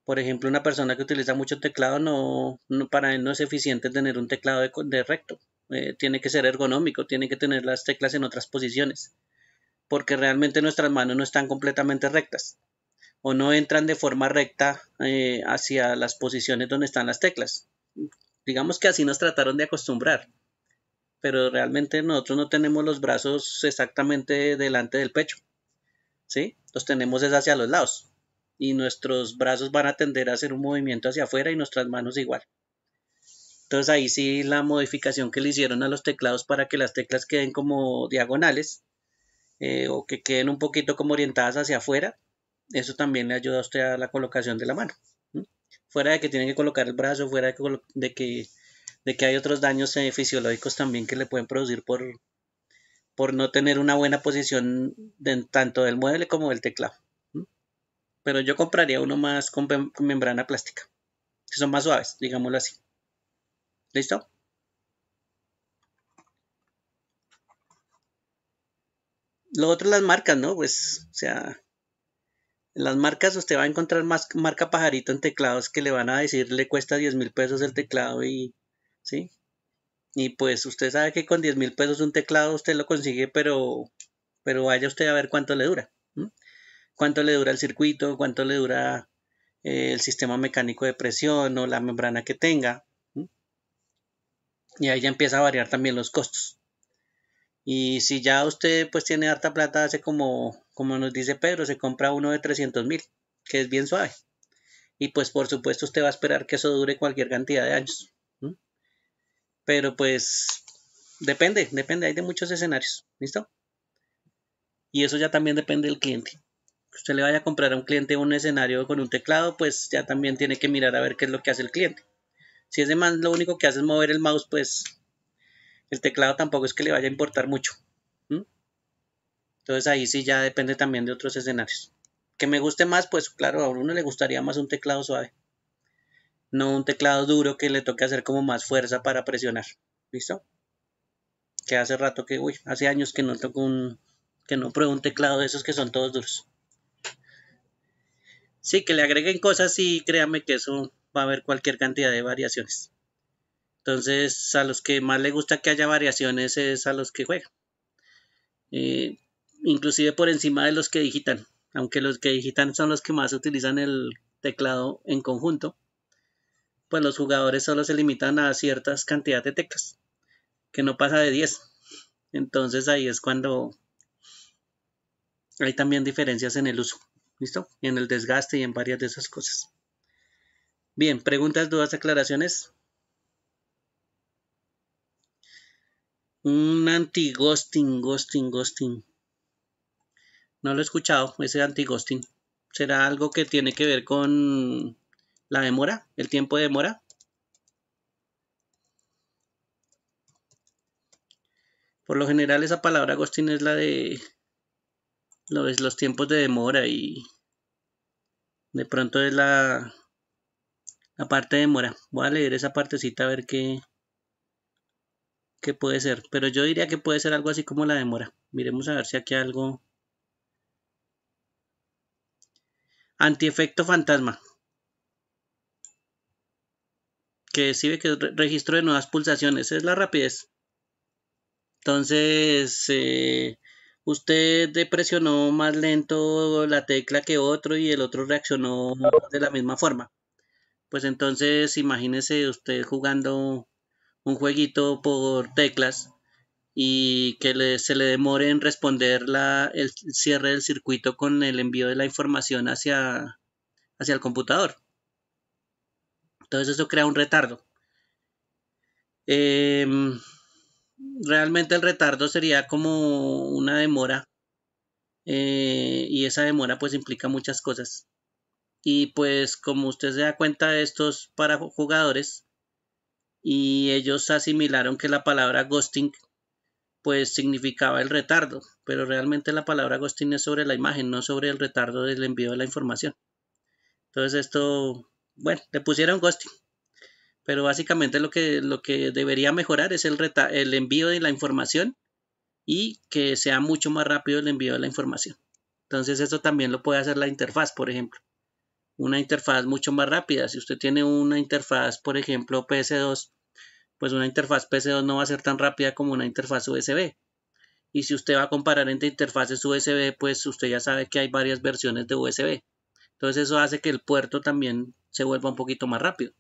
Por ejemplo, una persona que utiliza mucho teclado, para él no es eficiente tener un teclado de recto. Tiene que ser ergonómico, tiene que tener las teclas en otras posiciones, porque realmente nuestras manos no están completamente rectas o no entran de forma recta hacia las posiciones donde están las teclas. Digamos que así nos trataron de acostumbrar, pero realmente nosotros no tenemos los brazos exactamente delante del pecho, ¿sí? Los tenemos es hacia los lados y nuestros brazos van a tender a hacer un movimiento hacia afuera y nuestras manos igual. Entonces ahí sí la modificación que le hicieron a los teclados para que las teclas queden como diagonales o que queden un poquito como orientadas hacia afuera, eso también le ayuda a usted a la colocación de la mano. ¿Sí? Fuera de que tiene que colocar el brazo, fuera de que hay otros daños fisiológicos también que le pueden producir por no tener una buena posición tanto del mueble como del teclado. ¿Sí? Pero yo compraría uno más con membrana plástica, que son más suaves, digámoslo así. ¿Listo? Lo otro, las marcas, ¿no? Pues, o sea, las marcas, usted va a encontrar más marca pajarito en teclados que le van a decir le cuesta 10.000 pesos el teclado ¿sí? Y pues usted sabe que con 10.000 pesos un teclado usted lo consigue, pero vaya usted a ver cuánto le dura. ¿Sí? cuánto le dura el circuito, cuánto le dura el sistema mecánico de presión o la membrana que tenga. Y ahí ya empieza a variar también los costos. Y si ya usted pues tiene harta plata, hace como nos dice Pedro, se compra uno de 300.000, que es bien suave. Y pues por supuesto usted va a esperar que eso dure cualquier cantidad de años. Pero pues depende, hay de muchos escenarios. ¿Listo? Y eso ya también depende del cliente. Que usted le vaya a comprar a un cliente un escenario con un teclado, pues ya también tiene que mirar a ver qué es lo que hace el cliente. Si ese man lo único que hace es mover el mouse, pues el teclado tampoco es que le vaya a importar mucho. Entonces ahí sí ya depende también de otros escenarios. Que me guste más, pues claro, a uno le gustaría más un teclado suave. No un teclado duro que le toque hacer como más fuerza para presionar. ¿Listo? Que hace rato que, hace años que no toco que no pruebo un teclado de esos que son todos duros. Sí, que le agreguen cosas y créame que eso va a haber cualquier cantidad de variaciones. Entonces, a los que más les gusta que haya variaciones es a los que juegan. Inclusive por encima de los que digitan. Aunque los que digitan son los que más utilizan el teclado en conjunto, pues los jugadores solo se limitan a ciertas cantidades de teclas, que no pasa de 10. Entonces ahí es cuando hay también diferencias en el uso. ¿Listo? Y en el desgaste y en varias de esas cosas. Bien, preguntas, dudas, aclaraciones. Un anti-ghosting. No lo he escuchado, ese anti-ghosting. ¿Será algo que tiene que ver con la demora? ¿El tiempo de demora? Por lo general esa palabra ghosting es la de los tiempos de demora y de pronto es la parte de demora. Voy a leer esa partecita a ver qué puede ser. Pero yo diría que puede ser algo así como la demora. Miremos a ver si aquí hay algo. Antiefecto fantasma. Que sirve que es registro de nuevas pulsaciones. Es la rapidez. Entonces, usted presionó más lento la tecla que otro y el otro reaccionó de la misma forma. Pues entonces imagínese usted jugando un jueguito por teclas y que se le demore en responder el cierre del circuito con el envío de la información hacia el computador. Entonces eso crea un retardo. Realmente el retardo sería como una demora y esa demora pues implica muchas cosas. Y pues como usted se da cuenta, estos para jugadores y ellos asimilaron que la palabra ghosting pues significaba el retardo, pero realmente la palabra ghosting es sobre la imagen, no sobre el retardo del envío de la información. Entonces esto, bueno, le pusieron ghosting, pero básicamente lo que debería mejorar es el envío de la información y que sea mucho más rápido el envío de la información. Entonces eso también lo puede hacer la interfaz, por ejemplo. Una interfaz mucho más rápida. Si usted tiene una interfaz, por ejemplo, PS2, pues una interfaz PS2 no va a ser tan rápida como una interfaz USB. Y si usted va a comparar entre interfaces USB, pues usted ya sabe que hay varias versiones de USB. Entonces eso hace que el puerto también se vuelva un poquito más rápido.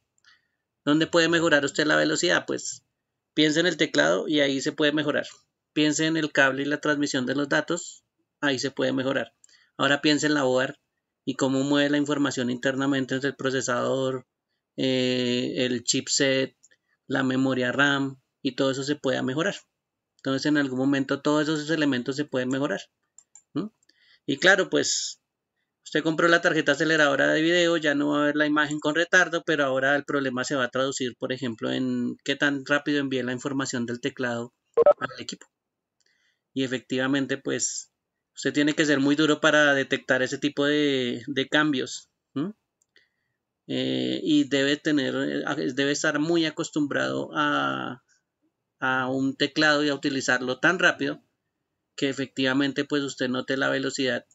¿Dónde puede mejorar usted la velocidad? Pues piense en el teclado y ahí se puede mejorar. Piense en el cable y la transmisión de los datos, ahí se puede mejorar. Ahora piense en la board y cómo mueve la información internamente entre el procesador, el chipset, la memoria RAM y todo eso se puede mejorar. Entonces en algún momento todos esos elementos se pueden mejorar. Y claro, pues usted compró la tarjeta aceleradora de video, ya no va a ver la imagen con retardo, pero ahora el problema se va a traducir, por ejemplo, en qué tan rápido envíe la información del teclado al equipo. Y efectivamente, pues usted tiene que ser muy duro para detectar ese tipo de cambios. Y debe estar muy acostumbrado a un teclado y a utilizarlo tan rápido que efectivamente pues usted note la velocidad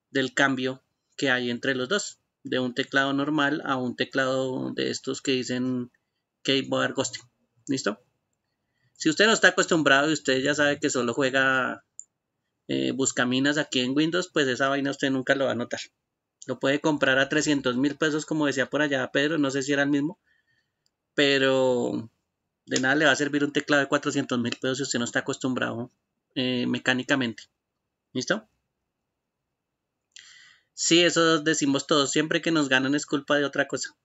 del cambio que hay entre los dos, de un teclado normal a un teclado de estos que dicen keyboard ghosting. ¿Listo? Si usted no está acostumbrado y usted ya sabe que solo juega buscaminas aquí en Windows, pues esa vaina usted nunca lo va a notar. Lo puede comprar a 300.000 pesos, como decía por allá Pedro, no sé si era el mismo, pero de nada le va a servir un teclado de 400.000 pesos si usted no está acostumbrado mecánicamente. ¿Listo? Sí, eso decimos todos. Siempre que nos ganan es culpa de otra cosa.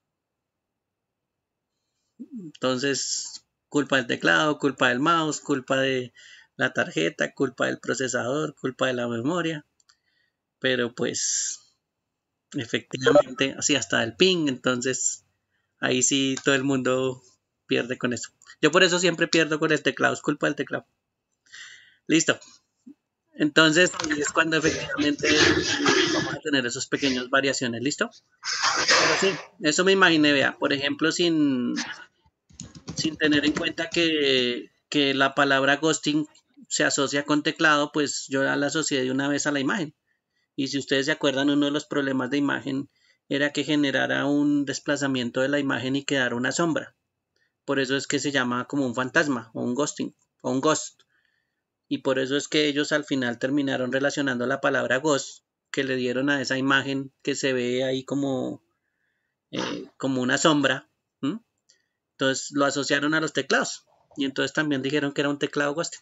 Entonces, culpa del teclado, culpa del mouse, culpa de la tarjeta, culpa del procesador, culpa de la memoria. Pero pues, efectivamente, así hasta el ping. Entonces, ahí sí todo el mundo pierde con eso. Yo por eso siempre pierdo con el teclado, es culpa del teclado. Listo. Entonces, ahí es cuando efectivamente vamos a tener esas pequeñas variaciones. ¿Listo? Pero sí, eso me imaginé, vea. Por ejemplo, sin tener en cuenta que la palabra ghosting se asocia con teclado, pues yo la asocié de una vez a la imagen. Y si ustedes se acuerdan, uno de los problemas de imagen era que generara un desplazamiento de la imagen y quedara una sombra. Por eso es que se llama como un fantasma o un ghosting o un ghost. Y por eso es que ellos al final terminaron relacionando la palabra ghost que le dieron a esa imagen que se ve ahí como una sombra. ¿Mm? Entonces lo asociaron a los teclados. Y entonces también dijeron que era un teclado ghosting.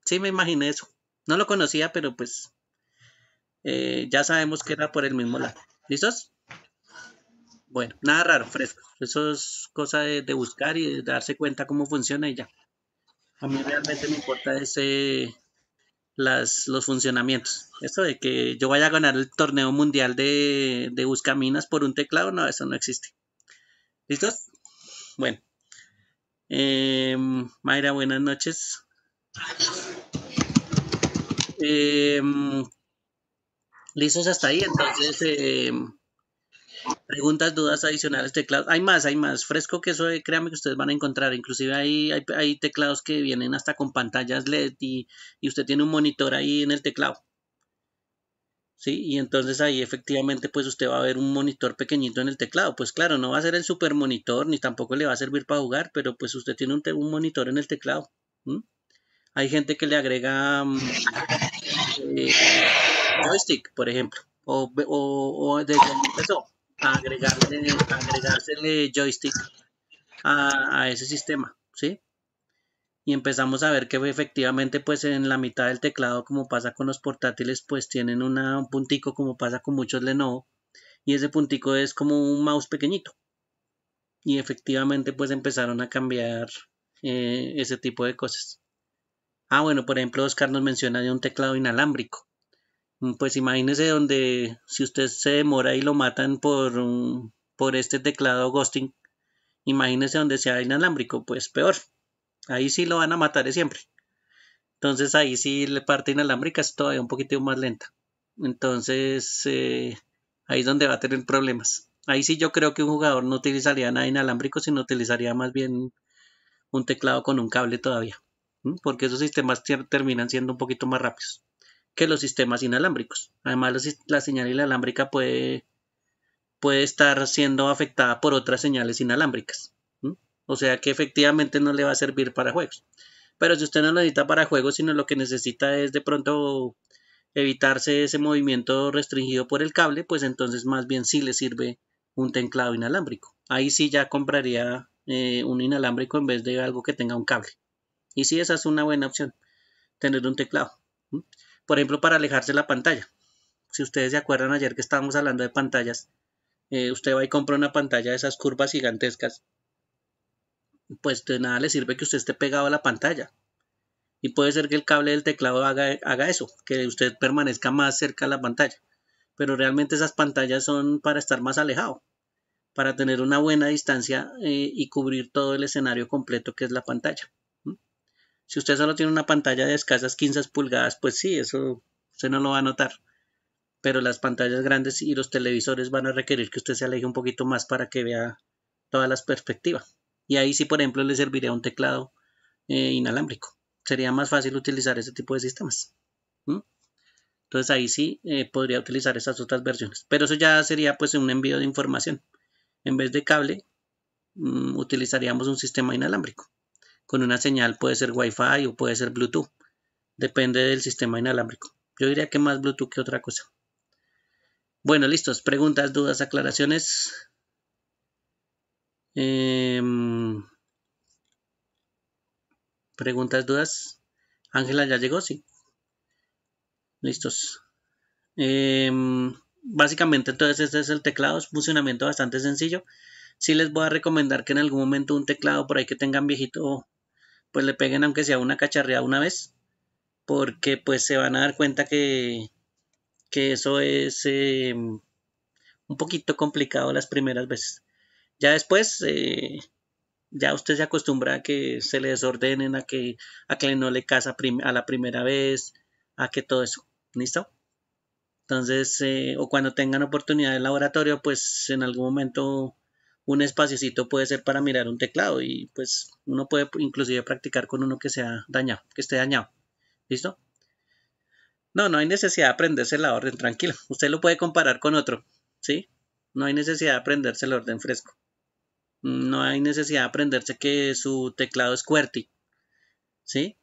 Sí, me imaginé eso. No lo conocía, pero pues ya sabemos que era por el mismo lado. ¿Listos? Bueno, nada raro, fresco. Eso es cosa de buscar y de darse cuenta cómo funciona y ya. A mí realmente me importa los funcionamientos. Esto de que yo vaya a ganar el torneo mundial de buscaminas por un teclado, no, eso no existe. ¿Listos? Bueno. Mayra, buenas noches. Listos hasta ahí, entonces preguntas, dudas adicionales, teclados. Hay más. Fresco que eso, créanme que ustedes van a encontrar. Inclusive hay teclados que vienen hasta con pantallas LED y usted tiene un monitor ahí en el teclado. ¿Sí? Y entonces ahí efectivamente pues usted va a ver un monitor pequeñito en el teclado. Pues claro, no va a ser el super monitor ni tampoco le va a servir para jugar, pero pues usted tiene un monitor en el teclado. ¿Mm? Hay gente que le agrega joystick, por ejemplo, o desde ahí empezó a agregársele joystick a ese sistema, ¿sí? Y empezamos a ver que efectivamente pues en la mitad del teclado, como pasa con los portátiles, pues tienen un puntico como pasa con muchos Lenovo, y ese puntico es como un mouse pequeñito. Y efectivamente pues empezaron a cambiar ese tipo de cosas. Ah, bueno, por ejemplo, Oscar nos menciona de un teclado inalámbrico. Pues imagínese donde si usted se demora y lo matan por este teclado ghosting, imagínese donde sea inalámbrico, pues peor. Ahí sí lo van a matar de siempre. Entonces ahí sí la parte inalámbrica es todavía un poquito más lenta. Entonces ahí es donde va a tener problemas. Ahí sí yo creo que un jugador no utilizaría nada inalámbrico, sino utilizaría más bien un teclado con un cable todavía. Porque esos sistemas terminan siendo un poquito más rápidos que los sistemas inalámbricos. Además, la señal inalámbrica puede estar siendo afectada por otras señales inalámbricas. O sea que efectivamente no le va a servir para juegos. Pero si usted no lo necesita para juegos, sino lo que necesita es de pronto evitarse ese movimiento restringido por el cable, pues entonces más bien sí le sirve un teclado inalámbrico. Ahí sí ya compraría un inalámbrico en vez de algo que tenga un cable. Y sí, esa es una buena opción, tener un teclado. Por ejemplo, para alejarse la pantalla. Si ustedes se acuerdan ayer que estábamos hablando de pantallas, usted va y compra una pantalla de esas curvas gigantescas, pues de nada le sirve que usted esté pegado a la pantalla. Y puede ser que el cable del teclado haga eso, que usted permanezca más cerca de la pantalla. Pero realmente esas pantallas son para estar más alejado, para tener una buena distancia y cubrir todo el escenario completo que es la pantalla. Si usted solo tiene una pantalla de escasas 15 pulgadas, pues sí, eso usted no lo va a notar. Pero las pantallas grandes y los televisores van a requerir que usted se aleje un poquito más para que vea todas las perspectivas. Y ahí sí, por ejemplo, le serviría un teclado inalámbrico. Sería más fácil utilizar ese tipo de sistemas. Entonces ahí sí podría utilizar esas otras versiones. Pero eso ya sería pues un envío de información. En vez de cable, utilizaríamos un sistema inalámbrico. Con una señal puede ser Wi-Fi o puede ser Bluetooth. Depende del sistema inalámbrico. Yo diría que más Bluetooth que otra cosa. Bueno, listos. Preguntas, dudas, aclaraciones. Preguntas, dudas. Ángela ya llegó, sí. Listos. Básicamente entonces este es el teclado, es funcionamiento bastante sencillo. Sí les voy a recomendar que en algún momento un teclado por ahí que tengan viejito, pues le peguen aunque sea una cacharreada una vez, porque pues se van a dar cuenta que eso es un poquito complicado las primeras veces. Ya después, ya usted se acostumbra a que se le desordenen, a que no le casa a la primera vez, a que todo eso. ¿Listo? Entonces, o cuando tengan oportunidad de laboratorio, pues en algún momento un espaciocito puede ser para mirar un teclado y pues uno puede inclusive practicar con uno que sea dañado, que esté dañado. ¿Listo? No, no hay necesidad de aprenderse la orden, tranquilo. Usted lo puede comparar con otro, ¿sí? No hay necesidad de aprenderse el orden fresco. No hay necesidad de aprenderse que su teclado es QWERTY, ¿sí?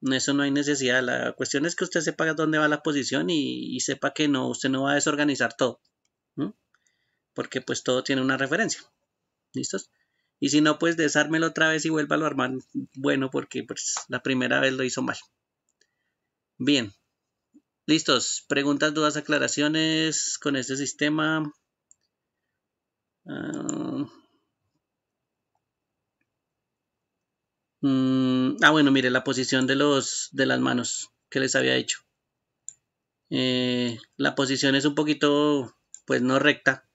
Eso no hay necesidad. La cuestión es que usted sepa dónde va la posición y sepa que no, usted no va a desorganizar todo, ¿no? Porque pues todo tiene una referencia. ¿Listos? Y si no, pues desármelo otra vez y vuélvalo a armar bueno porque pues la primera vez lo hizo mal. Bien. Listos. Preguntas, dudas, aclaraciones con este sistema. Bueno, mire la posición de las manos que les había dicho. La posición es un poquito, pues no recta,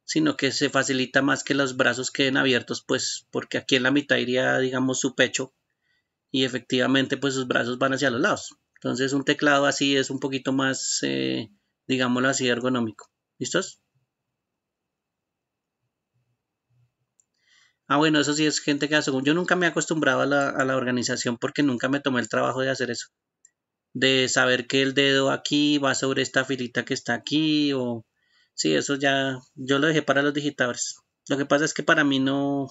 sino que se facilita más que los brazos queden abiertos, pues porque aquí en la mitad iría, digamos, su pecho y efectivamente, pues sus brazos van hacia los lados. Entonces, un teclado así es un poquito más, digámoslo así, ergonómico. ¿Listos? Bueno, eso sí es gente que según yo nunca me he acostumbrado a la organización porque nunca me tomé el trabajo de hacer eso. De saber que el dedo aquí va sobre esta filita que está aquí o... Sí, eso ya yo lo dejé para los digitadores. Lo que pasa es que para mí no...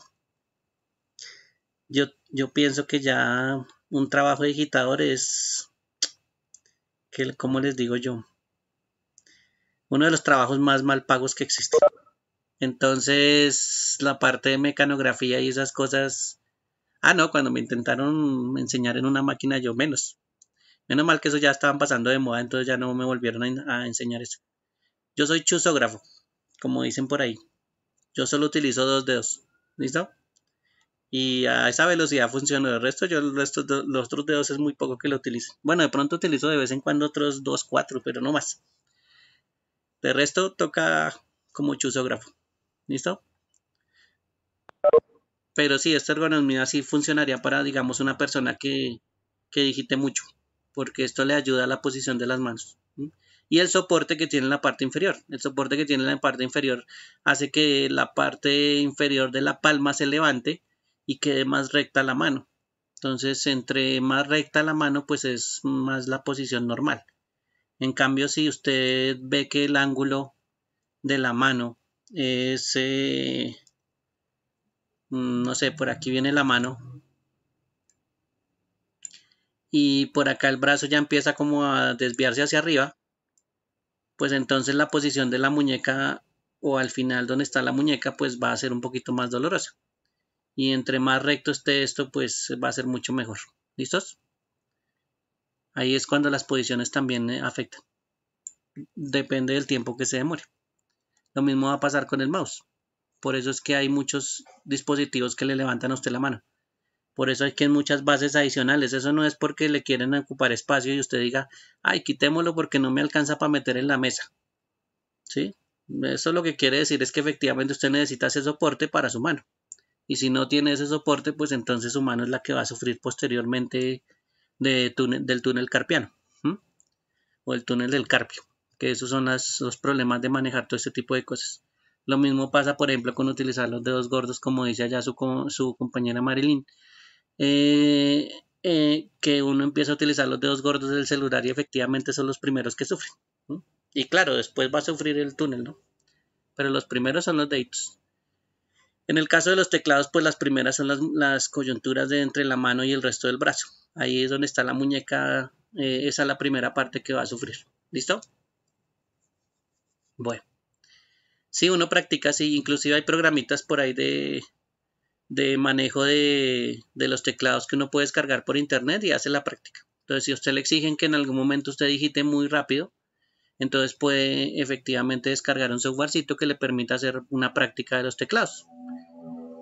Yo pienso que ya un trabajo de digitador es... Que, ¿cómo les digo yo? Uno de los trabajos más mal pagos que existe. Entonces, la parte de mecanografía y esas cosas... no, cuando me intentaron enseñar en una máquina yo menos. Menos mal que eso ya estaban pasando de moda, entonces ya no me volvieron a enseñar eso. Yo soy chusógrafo, como dicen por ahí. Yo solo utilizo 2 dedos. ¿Listo? Y a esa velocidad funciona. El resto, los otros dedos es muy poco que lo utilizo. Bueno, de pronto utilizo de vez en cuando otros 2, 4, pero no más. De resto, toca como chusógrafo. ¿Listo? Pero sí, esta ergonomía sí funcionaría para, digamos, una persona que digite mucho. Porque esto le ayuda a la posición de las manos. Y el soporte que tiene en la parte inferior. El soporte que tiene en la parte inferior hace que la parte inferior de la palma se levante y quede más recta la mano. Entonces, entre más recta la mano, pues es más la posición normal. En cambio, si usted ve que el ángulo de la mano es, no sé, por aquí viene la mano y por acá el brazo ya empieza como a desviarse hacia arriba, pues entonces la posición de la muñeca o al final donde está la muñeca pues va a ser un poquito más dolorosa. Y entre más recto esté esto pues va a ser mucho mejor. ¿Listos? Ahí es cuando las posiciones también afectan. Depende del tiempo que se demore. Lo mismo va a pasar con el mouse. Por eso es que hay muchos dispositivos que le levantan a usted la mano. Por eso hay que en muchas bases adicionales. Eso no es porque le quieren ocupar espacio y usted diga, ay, quitémoslo porque no me alcanza para meter en la mesa. ¿Sí? Eso lo que quiere decir es que efectivamente usted necesita ese soporte para su mano. Y si no tiene ese soporte, pues entonces su mano es la que va a sufrir posteriormente del túnel carpiano. ¿Mm? O el túnel del carpio. Que esos son los problemas de manejar todo este tipo de cosas. Lo mismo pasa, por ejemplo, con utilizar los dedos gordos, como dice allá su compañera Marilyn. Que uno empieza a utilizar los dedos gordos del celular y efectivamente son los primeros que sufren. ¿No? Y claro, después va a sufrir el túnel, ¿no? Pero los primeros son los deditos. En el caso de los teclados, pues las primeras son las coyunturas de entre la mano y el resto del brazo. Ahí es donde está la muñeca esa es la primera parte que va a sufrir. ¿Listo? Bueno, si uno practica así, inclusive hay programitas por ahí de manejo de los teclados que uno puede descargar por internet y hace la práctica. Entonces, si a usted le exigen que en algún momento usted digite muy rápido, entonces puede efectivamente descargar un softwarecito que le permita hacer una práctica de los teclados.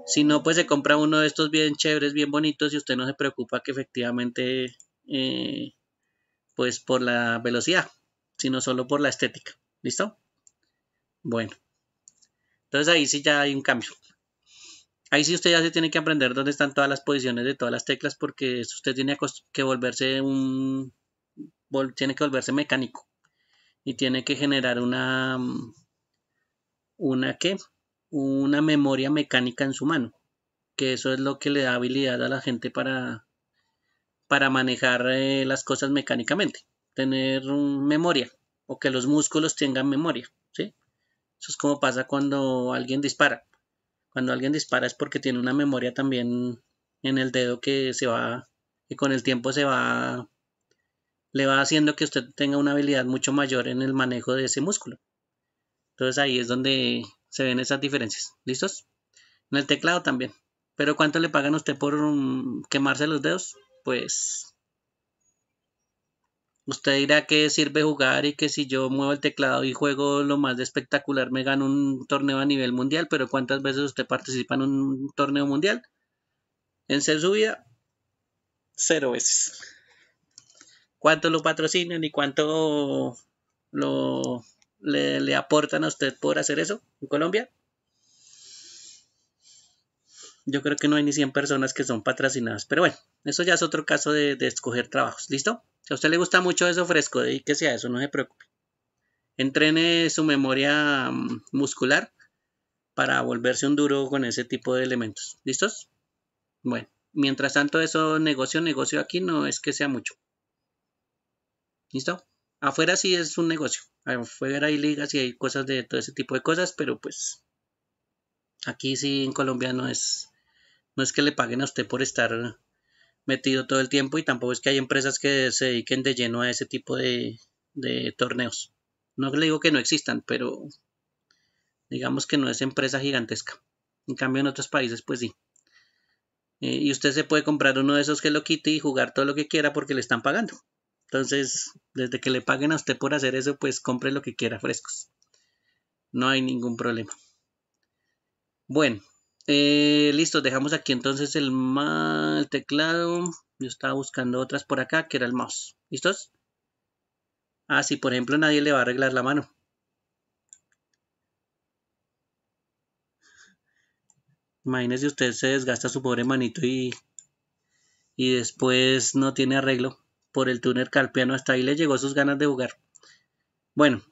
Si no, pues se compra uno de estos bien chéveres, bien bonitos y usted no se preocupa que efectivamente, pues por la velocidad, sino solo por la estética. ¿Listo? Bueno, entonces ahí sí ya hay un cambio. Ahí sí usted ya se tiene que aprender dónde están todas las posiciones de todas las teclas porque usted tiene que volverse tiene que volverse mecánico y tiene que generar ¿qué? Una memoria mecánica en su mano, que eso es lo que le da habilidad a la gente para manejar las cosas mecánicamente, tener memoria o que los músculos tengan memoria, ¿sí? Eso es como pasa cuando alguien dispara. Cuando alguien dispara es porque tiene una memoria también en el dedo que con el tiempo le va haciendo que usted tenga una habilidad mucho mayor en el manejo de ese músculo. Entonces ahí es donde se ven esas diferencias. ¿Listos? En el teclado también. Pero ¿cuánto le pagan a usted por quemarse los dedos? Pues usted dirá que sirve jugar y que si yo muevo el teclado y juego lo más de espectacular me gano un torneo a nivel mundial, pero ¿cuántas veces usted participa en un torneo mundial? En ser su vida, 0 veces. ¿Cuánto lo patrocinan y cuánto le aportan a usted por hacer eso en Colombia? Yo creo que no hay ni 100 personas que son patrocinadas. Pero bueno, eso ya es otro caso de escoger trabajos. ¿Listo? Si a usted le gusta mucho eso fresco, dedíquese a eso, no se preocupe. Entrene su memoria muscular para volverse un duro con ese tipo de elementos. ¿Listos? Bueno, mientras tanto eso negocio aquí no es que sea mucho. ¿Listo? Afuera sí es un negocio. Afuera hay ligas y hay cosas de todo ese tipo de cosas, pero pues aquí sí en Colombia no es que le paguen a usted por estar metido todo el tiempo y tampoco es que hay empresas que se dediquen de lleno a ese tipo de torneos. No le digo que no existan, pero digamos que no es empresa gigantesca. En cambio en otros países pues sí. Y usted se puede comprar uno de esos Hello Kitty y jugar todo lo que quiera porque le están pagando. Entonces, desde que le paguen a usted por hacer eso, pues compre lo que quiera frescos. No hay ningún problema. Bueno, listo, dejamos aquí entonces el teclado. Yo estaba buscando otras por acá, que era el mouse. ¿Listos? Ah, sí, por ejemplo, nadie le va a arreglar la mano. Imagínese usted se desgasta su pobre manito y después no tiene arreglo por el túnel carpiano. Hasta ahí le llegó sus ganas de jugar. Bueno,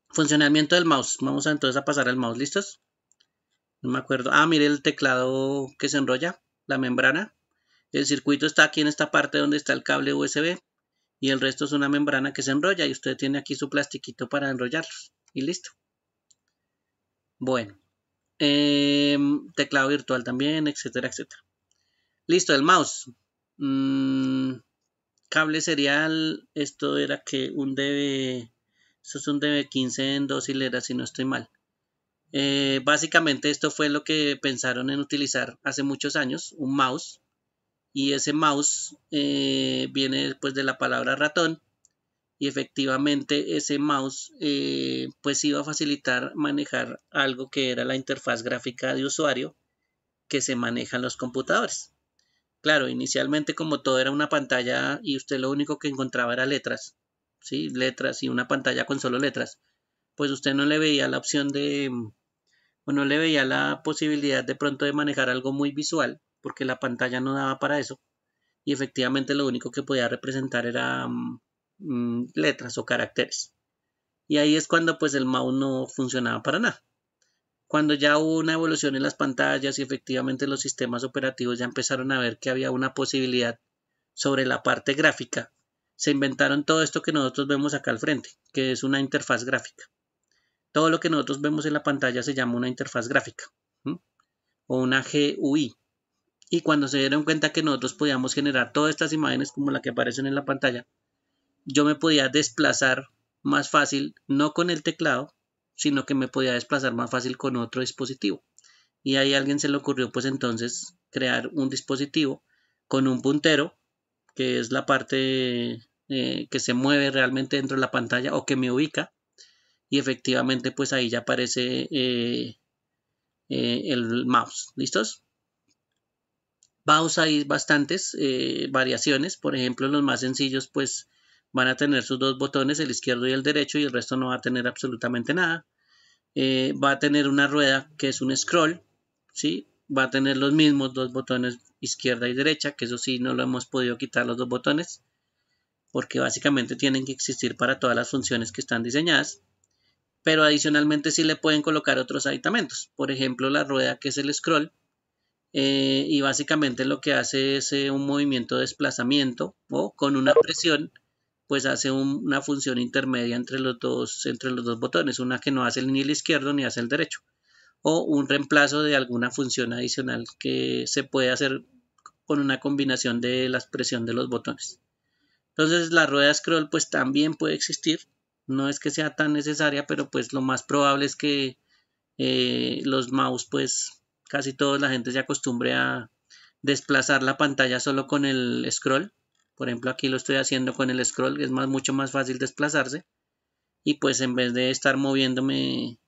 funcionamiento del mouse. Vamos entonces a pasar al mouse. ¿Listos? No me acuerdo. Ah, mire el teclado que se enrolla, la membrana. El circuito está aquí en esta parte donde está el cable USB y el resto es una membrana que se enrolla y usted tiene aquí su plastiquito para enrollarlos y listo. Bueno, teclado virtual también, etcétera, etcétera. Listo, el mouse. Cable serial, esto era que esto es un DB15 en 2 hileras si no estoy mal. Básicamente esto fue lo que pensaron en utilizar hace muchos años, un mouse. Y ese mouse viene pues de la palabra ratón y efectivamente ese mouse pues iba a facilitar manejar algo que era la interfaz gráfica de usuario que se maneja en los computadores. Claro, inicialmente como todo era una pantalla y usted lo único que encontraba era letras, ¿sí? Letras y una pantalla con solo letras, pues usted no le veía la opción o no le veía la posibilidad de pronto de manejar algo muy visual porque la pantalla no daba para eso. Y efectivamente lo único que podía representar era letras o caracteres. Y ahí es cuando pues el mouse no funcionaba para nada. Cuando ya hubo una evolución en las pantallas y efectivamente los sistemas operativos ya empezaron a ver que había una posibilidad sobre la parte gráfica, se inventaron todo esto que nosotros vemos acá al frente, que es una interfaz gráfica. Todo lo que nosotros vemos en la pantalla se llama una interfaz gráfica, ¿sí? O una GUI. Y cuando se dieron cuenta que nosotros podíamos generar todas estas imágenes como la que aparecen en la pantalla, yo me podía desplazar más fácil, no con el teclado, sino que me podía desplazar más fácil con otro dispositivo. Y ahí a alguien se le ocurrió pues entonces crear un dispositivo con un puntero, que es la parte que se mueve realmente dentro de la pantalla o que me ubica, y efectivamente pues ahí ya aparece el mouse. ¿Listos? Mouse hay bastantes variaciones. Por ejemplo, los más sencillos pues van a tener sus dos botones, el izquierdo y el derecho, y el resto no va a tener absolutamente nada. Va a tener una rueda que es un scroll, ¿sí? Va a tener los mismos dos botones izquierda y derecha, que eso sí no lo hemos podido quitar los dos botones, porque básicamente tienen que existir para todas las funciones que están diseñadas. Pero adicionalmente sí le pueden colocar otros aditamentos. Por ejemplo, la rueda que es el scroll, y básicamente lo que hace es un movimiento de desplazamiento o con una presión pues hace una función intermedia entre los dos botones, una que no hace ni el izquierdo ni hace el derecho, o un reemplazo de alguna función adicional que se puede hacer con una combinación de la presión de los botones. Entonces la rueda scroll pues también puede existir, no es que sea tan necesaria, pero pues lo más probable es que los mouse pues casi toda la gente se acostumbre a desplazar la pantalla solo con el scroll. Por ejemplo, aquí lo estoy haciendo con el scroll, que es mucho más fácil desplazarse. Y pues en vez de estar moviéndome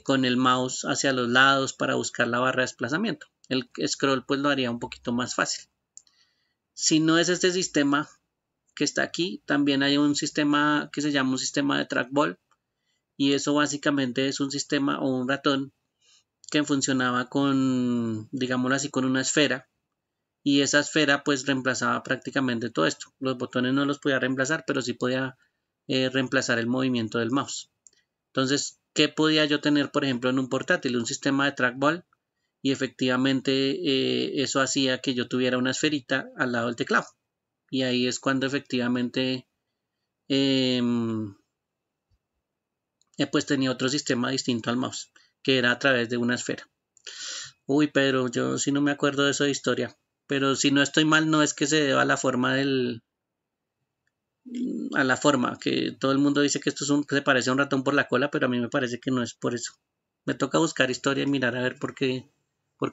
con el mouse hacia los lados para buscar la barra de desplazamiento, el scroll pues lo haría un poquito más fácil. Si no es este sistema que está aquí, también hay un sistema que se llama un sistema de trackball. Y eso básicamente es un sistema o un ratón que funcionaba con, digámoslo así, con una esfera, y esa esfera pues reemplazaba prácticamente todo esto. Los botones no los podía reemplazar, pero sí podía reemplazar el movimiento del mouse. Entonces, ¿qué podía yo tener, por ejemplo, en un portátil? Un sistema de trackball, y efectivamente eso hacía que yo tuviera una esferita al lado del teclado. Y ahí es cuando efectivamente pues tenía otro sistema distinto al mouse, que era a través de una esfera. Uy, Pedro, yo sí no me acuerdo de eso de historia. Pero si no estoy mal, no es que se deba a la forma a la forma, que todo el mundo dice que esto que se parece a un ratón por la cola, pero a mí me parece que no es por eso. Me toca buscar historia y mirar a ver por qué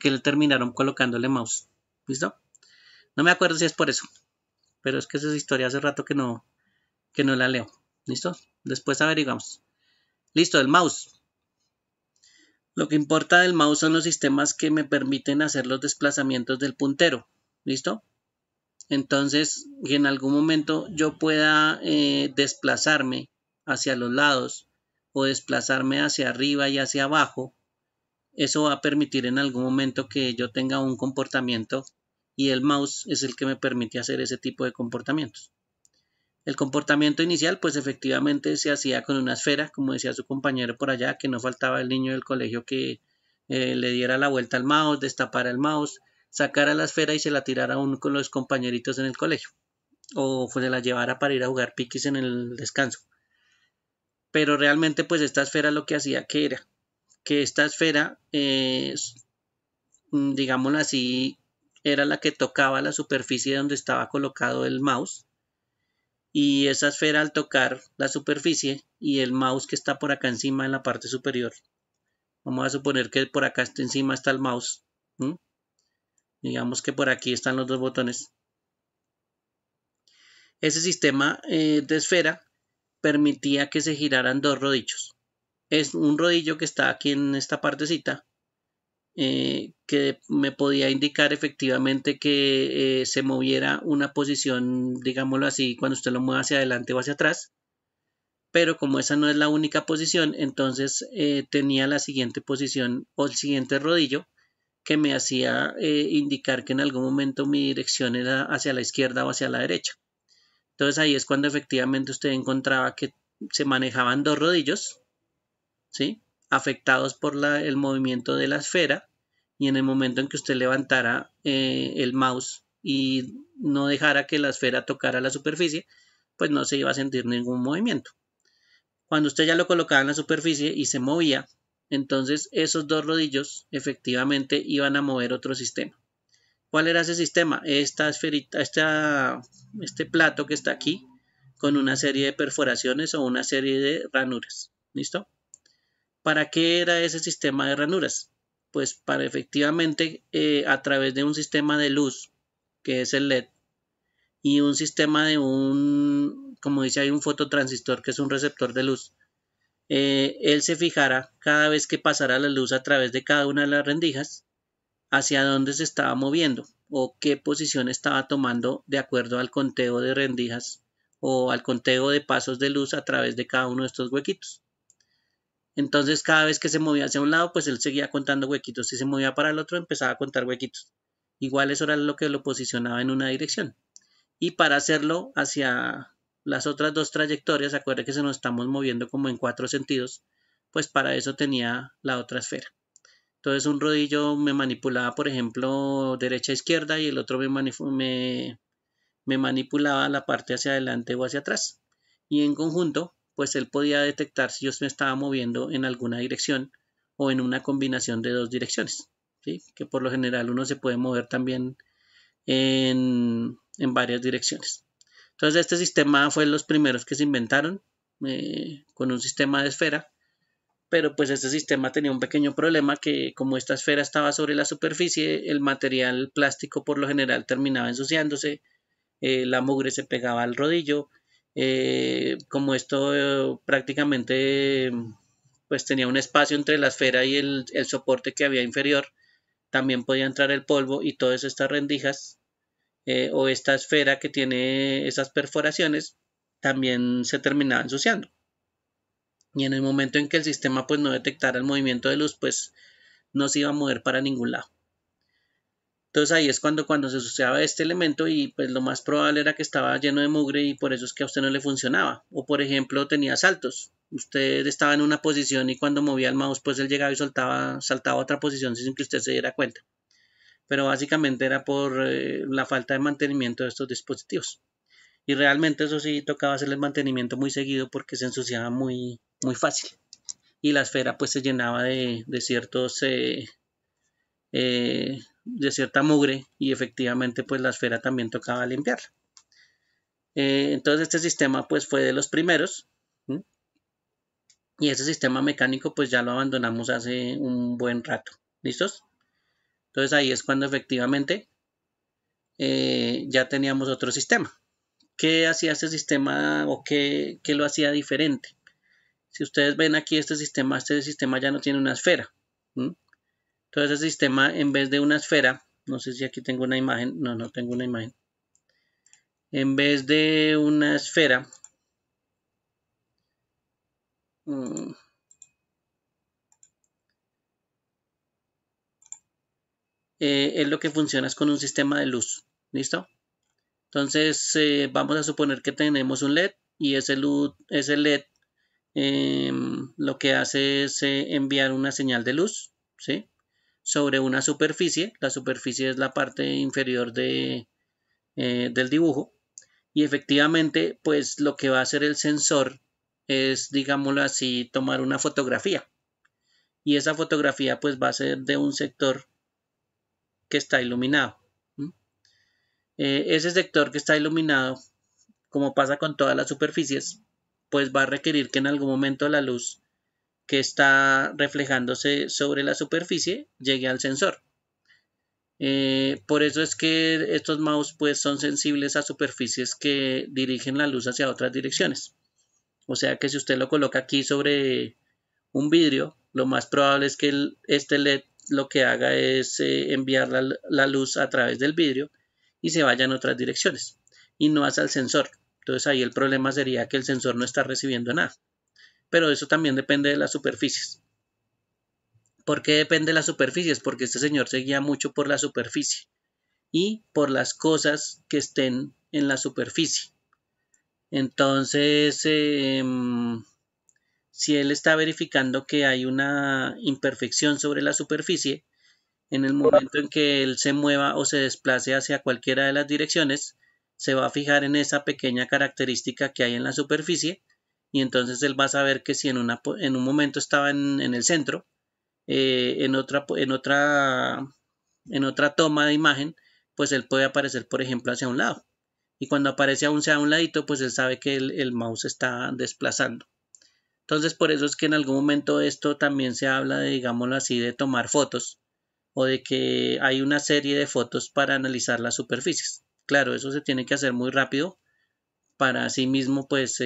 le terminaron colocándole mouse. ¿Listo? No me acuerdo si es por eso, pero es que esa historia hace rato que no la leo. ¿Listo? Después averiguamos. Listo, el mouse. Lo que importa del mouse son los sistemas que me permiten hacer los desplazamientos del puntero. ¿Listo? Entonces, que en algún momento yo pueda desplazarme hacia los lados o desplazarme hacia arriba y hacia abajo, eso va a permitir en algún momento que yo tenga un comportamiento, y el mouse es el que me permite hacer ese tipo de comportamientos. El comportamiento inicial pues efectivamente se hacía con una esfera, como decía su compañero por allá, que no faltaba el niño del colegio que le diera la vuelta al mouse, destapara el mouse, sacara la esfera y se la tirara uno con los compañeritos en el colegio, o se la llevara para ir a jugar piquis en el descanso. Pero realmente pues esta esfera lo que hacía que era que esta esfera, digámoslo así, era la que tocaba la superficie donde estaba colocado el mouse, y esa esfera al tocar la superficie y el mouse que está por acá encima en la parte superior, vamos a suponer que por acá encima está el mouse, ¿m? Digamos que por aquí están los dos botones. Ese sistema de esfera permitía que se giraran dos rodillos. Es un rodillo que está aquí en esta partecita, que me podía indicar efectivamente que se moviera una posición, digámoslo así, cuando usted lo mueve hacia adelante o hacia atrás. Pero como esa no es la única posición, entonces tenía la siguiente posición o el siguiente rodillo que me hacía indicar que en algún momento mi dirección era hacia la izquierda o hacia la derecha. Entonces ahí es cuando efectivamente usted encontraba que se manejaban dos rodillos, ¿sí?, afectados por el movimiento de la esfera, y en el momento en que usted levantara el mouse y no dejara que la esfera tocara la superficie, pues no se iba a sentir ningún movimiento. Cuando usted ya lo colocaba en la superficie y se movía, entonces esos dos rodillos efectivamente iban a mover otro sistema. ¿Cuál era ese sistema? Esta esferita, este plato que está aquí, con una serie de perforaciones o una serie de ranuras. ¿Listo? ¿Para qué era ese sistema de ranuras? Pues para efectivamente a través de un sistema de luz, que es el LED, y un sistema de como dice, hay un fototransistor que es un receptor de luz, él se fijara cada vez que pasara la luz a través de cada una de las rendijas hacia dónde se estaba moviendo o qué posición estaba tomando de acuerdo al conteo de rendijas o al conteo de pasos de luz a través de cada uno de estos huequitos. Entonces cada vez que se movía hacia un lado, pues él seguía contando huequitos. Si se movía para el otro, empezaba a contar huequitos. Igual eso era lo que lo posicionaba en una dirección. Y para hacerlo hacia las otras dos trayectorias, acuérdense que se nos estamos moviendo como en 4 sentidos, pues para eso tenía la otra esfera. Entonces un rodillo me manipulaba, por ejemplo, derecha a izquierda y el otro me manipulaba la parte hacia adelante o hacia atrás. Y en conjunto, pues él podía detectar si yo me estaba moviendo en alguna dirección o en una combinación de dos direcciones, ¿sí? Que por lo general uno se puede mover también en varias direcciones. Entonces este sistema fue los primeros que se inventaron con un sistema de esfera, pero pues este sistema tenía un pequeño problema que como esta esfera estaba sobre la superficie, el material plástico por lo general terminaba ensuciándose, la mugre se pegaba al rodillo, como esto prácticamente pues tenía un espacio entre la esfera y el soporte que había inferior, también podía entrar el polvo y todas estas rendijas o esta esfera que tiene esas perforaciones también se terminaba ensuciando. Y en el momento en que el sistema pues no detectara el movimiento de luz, pues no se iba a mover para ningún lado. Entonces ahí es cuando se asociaba este elemento y pues lo más probable era que estaba lleno de mugre y por eso es que a usted no le funcionaba. O por ejemplo tenía saltos. Usted estaba en una posición y cuando movía el mouse pues él llegaba y saltaba a otra posición sin que usted se diera cuenta. Pero básicamente era por la falta de mantenimiento de estos dispositivos. Y realmente eso sí tocaba hacerle el mantenimiento muy seguido porque se ensuciaba muy, muy fácil. Y la esfera pues se llenaba de ciertos de cierta mugre y efectivamente pues la esfera también tocaba limpiarla. Entonces este sistema pues fue de los primeros, ¿sí? Y ese sistema mecánico pues ya lo abandonamos hace un buen rato. ¿Listos? Entonces ahí es cuando efectivamente ya teníamos otro sistema. ¿Qué hacía este sistema o qué lo hacía diferente? Si ustedes ven aquí este sistema ya no tiene una esfera. ¿Sí? Entonces el sistema en vez de una esfera, no sé si aquí tengo una imagen, no tengo una imagen. En vez de una esfera, es lo que funciona es con un sistema de luz. ¿Listo? Entonces vamos a suponer que tenemos un LED y ese LED lo que hace es enviar una señal de luz, ¿sí? Sobre una superficie. La superficie es la parte inferior del dibujo. Y efectivamente, pues lo que va a hacer el sensor es, digámoslo así, tomar una fotografía. Y esa fotografía pues va a ser de un sector que está iluminado. Ese sector que está iluminado, como pasa con todas las superficies, pues va a requerir que en algún momento la luz que está reflejándose sobre la superficie llegue al sensor. Por eso es que estos mouse pues son sensibles a superficies que dirigen la luz hacia otras direcciones. O sea que si usted lo coloca aquí sobre un vidrio, lo más probable es que este LED lo que haga es enviar la luz a través del vidrio y se vaya en otras direcciones y no hacia el sensor. Entonces ahí el problema sería que el sensor no está recibiendo nada. Pero eso también depende de las superficies. ¿Por qué depende de las superficies? Porque este señor se guía mucho por la superficie y por las cosas que estén en la superficie. Entonces, si él está verificando que hay una imperfección sobre la superficie, en el momento en que él se mueva o se desplace hacia cualquiera de las direcciones, se va a fijar en esa pequeña característica que hay en la superficie y entonces él va a saber que si en un momento estaba en el centro, en otra toma de imagen pues él puede aparecer, por ejemplo, hacia un lado. Y cuando aparece hacia un ladito, pues él sabe que el mouse está desplazando. Entonces, por eso es que en algún momento esto también se habla de, digámoslo así, de tomar fotos o de que hay una serie de fotos para analizar las superficies. Claro, eso se tiene que hacer muy rápido para así mismo, pues,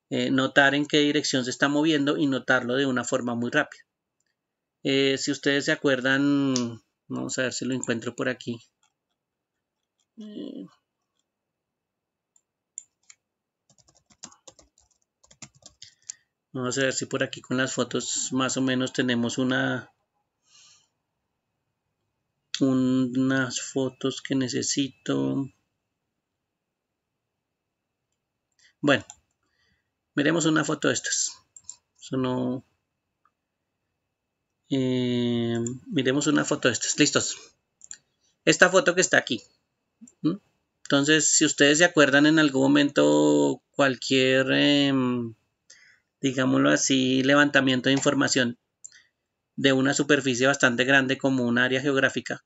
notar en qué dirección se está moviendo y notarlo de una forma muy rápida. Si ustedes se acuerdan, vamos a ver si lo encuentro por aquí. Vamos a ver si por aquí con las fotos más o menos tenemos unas fotos que necesito. Bueno, miremos una foto de estas. Eso no. Miremos una foto de estas. Listos. Esta foto que está aquí. Entonces, si ustedes se acuerdan en algún momento cualquier, digámoslo así, levantamiento de información de una superficie bastante grande como un área geográfica,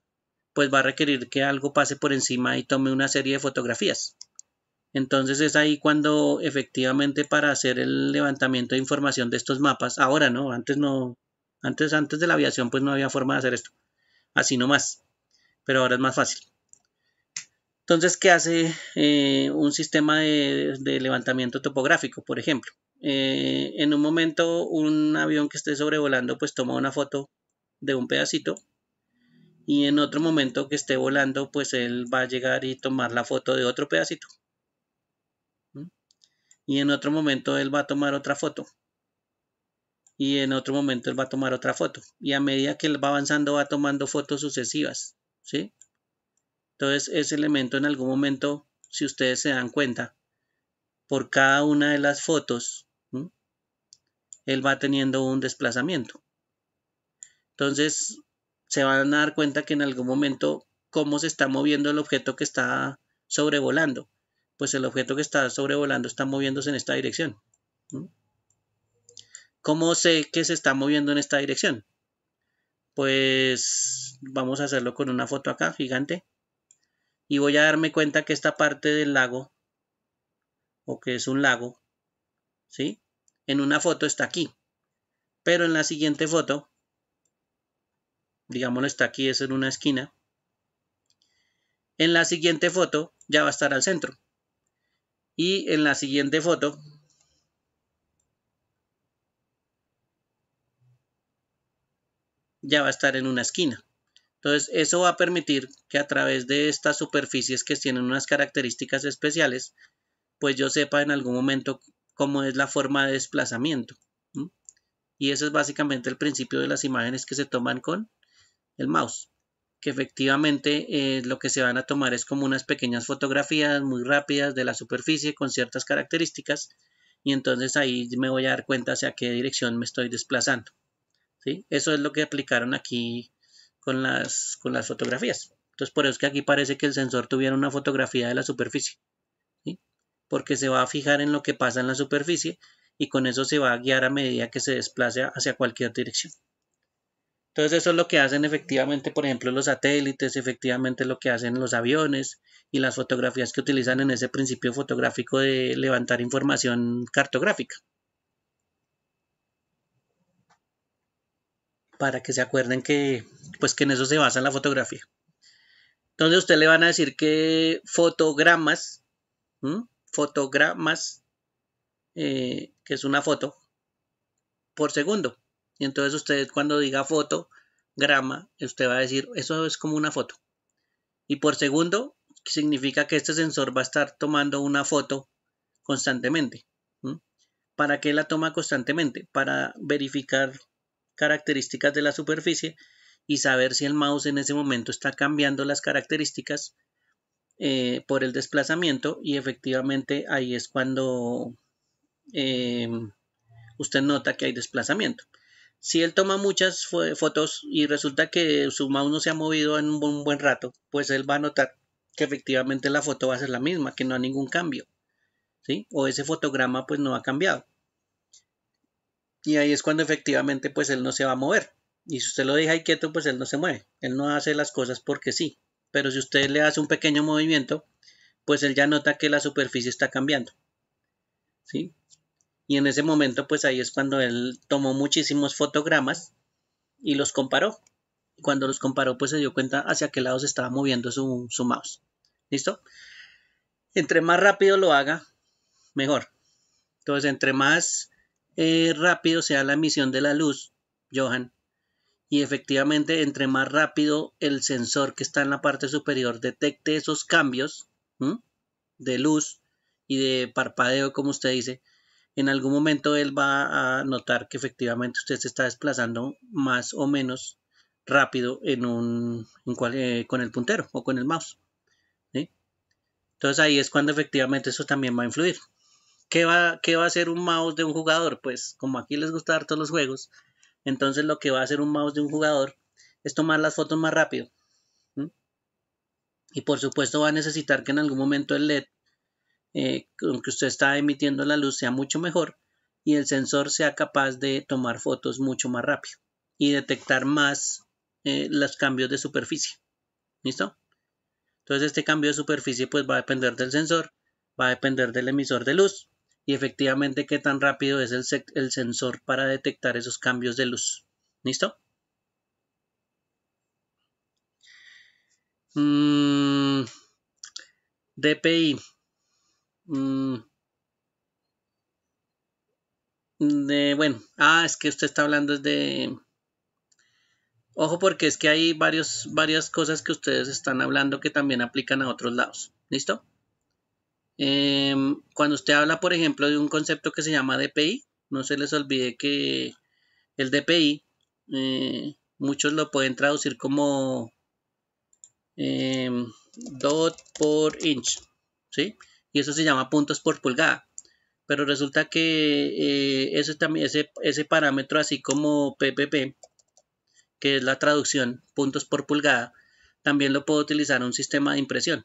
pues va a requerir que algo pase por encima y tome una serie de fotografías. Entonces es ahí cuando efectivamente para hacer el levantamiento de información de estos mapas, ahora no, antes de la aviación pues no había forma de hacer esto, así nomás, pero ahora es más fácil. Entonces, ¿qué hace un sistema de levantamiento topográfico, por ejemplo? En un momento un avión que esté sobrevolando pues toma una foto de un pedacito y en otro momento que esté volando pues él va a llegar y tomar la foto de otro pedacito. Y en otro momento él va a tomar otra foto y en otro momento él va a tomar otra foto y a medida que él va avanzando va tomando fotos sucesivas, ¿sí? Entonces ese elemento en algún momento, si ustedes se dan cuenta, por cada una de las fotos, ¿sí?, él va teniendo un desplazamiento. Entonces se van a dar cuenta que en algún momento cómo se está moviendo el objeto que está sobrevolando. Pues el objeto que está sobrevolando está moviéndose en esta dirección. ¿Cómo sé que se está moviendo en esta dirección? Pues vamos a hacerlo con una foto acá, gigante. Y voy a darme cuenta que esta parte del lago, o que es un lago, ¿sí?, en una foto está aquí. Pero en la siguiente foto, digámoslo, está aquí, es en una esquina. En la siguiente foto ya va a estar al centro. Y en la siguiente foto ya va a estar en una esquina. Entonces, eso va a permitir que a través de estas superficies que tienen unas características especiales, pues yo sepa en algún momento cómo es la forma de desplazamiento. Y ese es básicamente el principio de las imágenes que se toman con el mouse, que efectivamente lo que se van a tomar es como unas pequeñas fotografías muy rápidas de la superficie con ciertas características y entonces ahí me voy a dar cuenta hacia qué dirección me estoy desplazando, ¿sí? Eso es lo que aplicaron aquí con las fotografías. Entonces por eso es que aquí parece que el sensor tuviera una fotografía de la superficie, ¿sí?, porque se va a fijar en lo que pasa en la superficie y con eso se va a guiar a medida que se desplace hacia cualquier dirección. Entonces eso es lo que hacen efectivamente, por ejemplo, los satélites, efectivamente lo que hacen los aviones y las fotografías que utilizan en ese principio fotográfico de levantar información cartográfica. Para que se acuerden que, pues, que en eso se basa la fotografía. Entonces usted le van a decir que fotogramas, que es una foto por segundo. Y entonces usted cuando diga fotograma, usted va a decir, eso es como una foto. Y por segundo significa que este sensor va a estar tomando una foto constantemente. ¿Para qué la toma constantemente? Para verificar características de la superficie y saber si el mouse en ese momento está cambiando las características por el desplazamiento y efectivamente ahí es cuando usted nota que hay desplazamiento. Si él toma muchas fotos y resulta que su mouse no se ha movido en un buen rato, pues él va a notar que efectivamente la foto va a ser la misma, que no hay ningún cambio, ¿sí? O ese fotograma pues no ha cambiado. Y ahí es cuando efectivamente pues él no se va a mover. Y si usted lo deja ahí quieto, pues él no se mueve. Él no hace las cosas porque sí. pero si usted le hace un pequeño movimiento, pues él ya nota que la superficie está cambiando, ¿sí? Y en ese momento, pues ahí es cuando él tomó muchísimos fotogramas y los comparó. Cuando los comparó, pues se dio cuenta hacia qué lado se estaba moviendo su mouse. ¿Listo? Entre más rápido lo haga, mejor. Entonces, entre más rápido sea la emisión de la luz, Johan, y efectivamente, entre más rápido el sensor que está en la parte superior detecte esos cambios de luz y de parpadeo, como usted dice, en algún momento él va a notar que efectivamente usted se está desplazando más o menos rápido con el puntero o con el mouse, ¿sí? Entonces ahí es cuando efectivamente eso también va a influir. ¿Qué va a hacer un mouse de un jugador? Pues como aquí les gusta dar todos los juegos, entonces lo que va a hacer un mouse de un jugador es tomar las fotos más rápido. Y por supuesto va a necesitar que en algún momento el LED con que usted está emitiendo la luz sea mucho mejor y el sensor sea capaz de tomar fotos mucho más rápido y detectar más los cambios de superficie. ¿Listo? Entonces este cambio de superficie pues va a depender del sensor, va a depender del emisor de luz y efectivamente qué tan rápido es el sensor para detectar esos cambios de luz. ¿Listo? DPI. Bueno, es que usted está hablando de... Ojo porque es que hay varias cosas que ustedes están hablando que también aplican a otros lados. ¿Listo? Cuando usted habla, por ejemplo, de un concepto que se llama DPI, no se les olvide que el DPI, muchos lo pueden traducir como dot por inch, ¿sí? Y eso se llama puntos por pulgada. Pero resulta que ese parámetro, así como PPP, que es la traducción, puntos por pulgada, también lo puedo utilizar en un sistema de impresión.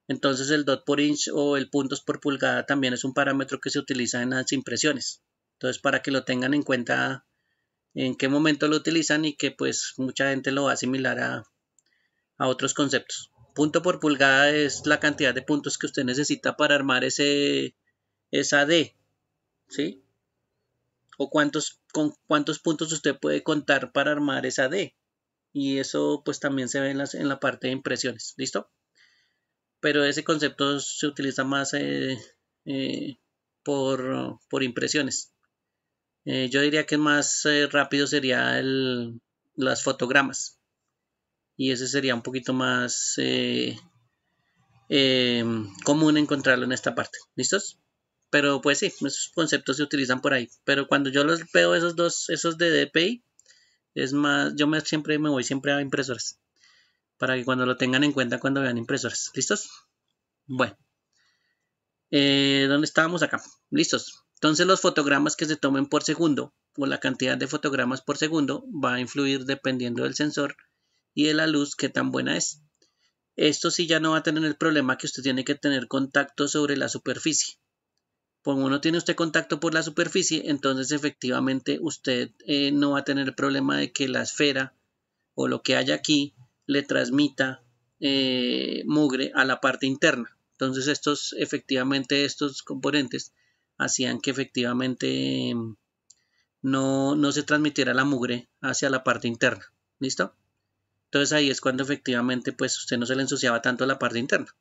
Entonces el dot por inch o el puntos por pulgada también es un parámetro que se utiliza en las impresiones. Entonces para que lo tengan en cuenta en qué momento lo utilizan y que pues mucha gente lo va a asimilar a otros conceptos. Punto por pulgada es la cantidad de puntos que usted necesita para armar esa D, ¿sí? O con cuántos puntos usted puede contar para armar esa D. Y eso pues también se ve en la parte de impresiones, ¿listo? Pero ese concepto se utiliza más eh, por impresiones. Yo diría que más rápido sería las fotogramas y ese sería un poquito más común encontrarlo en esta parte, ¿listos? Pero pues sí, esos conceptos se utilizan por ahí, pero cuando yo los veo esos de DPI, es más, siempre me voy siempre a impresoras, para que cuando lo tengan en cuenta cuando vean impresoras, ¿listos? Bueno, ¿dónde estábamos acá? Listos. Entonces los fotogramas que se tomen por segundo o la cantidad de fotogramas por segundo va a influir dependiendo del sensor y de la luz que tan buena es. Esto sí ya no va a tener el problema que usted tiene que tener contacto sobre la superficie. Como no tiene usted contacto por la superficie, entonces efectivamente usted no va a tener el problema de que la esfera o lo que haya aquí le transmita mugre a la parte interna. Entonces estos componentes hacían que efectivamente no se transmitiera la mugre hacia la parte interna. ¿Listo? Entonces ahí es cuando efectivamente pues usted no se le ensuciaba tanto la parte interna.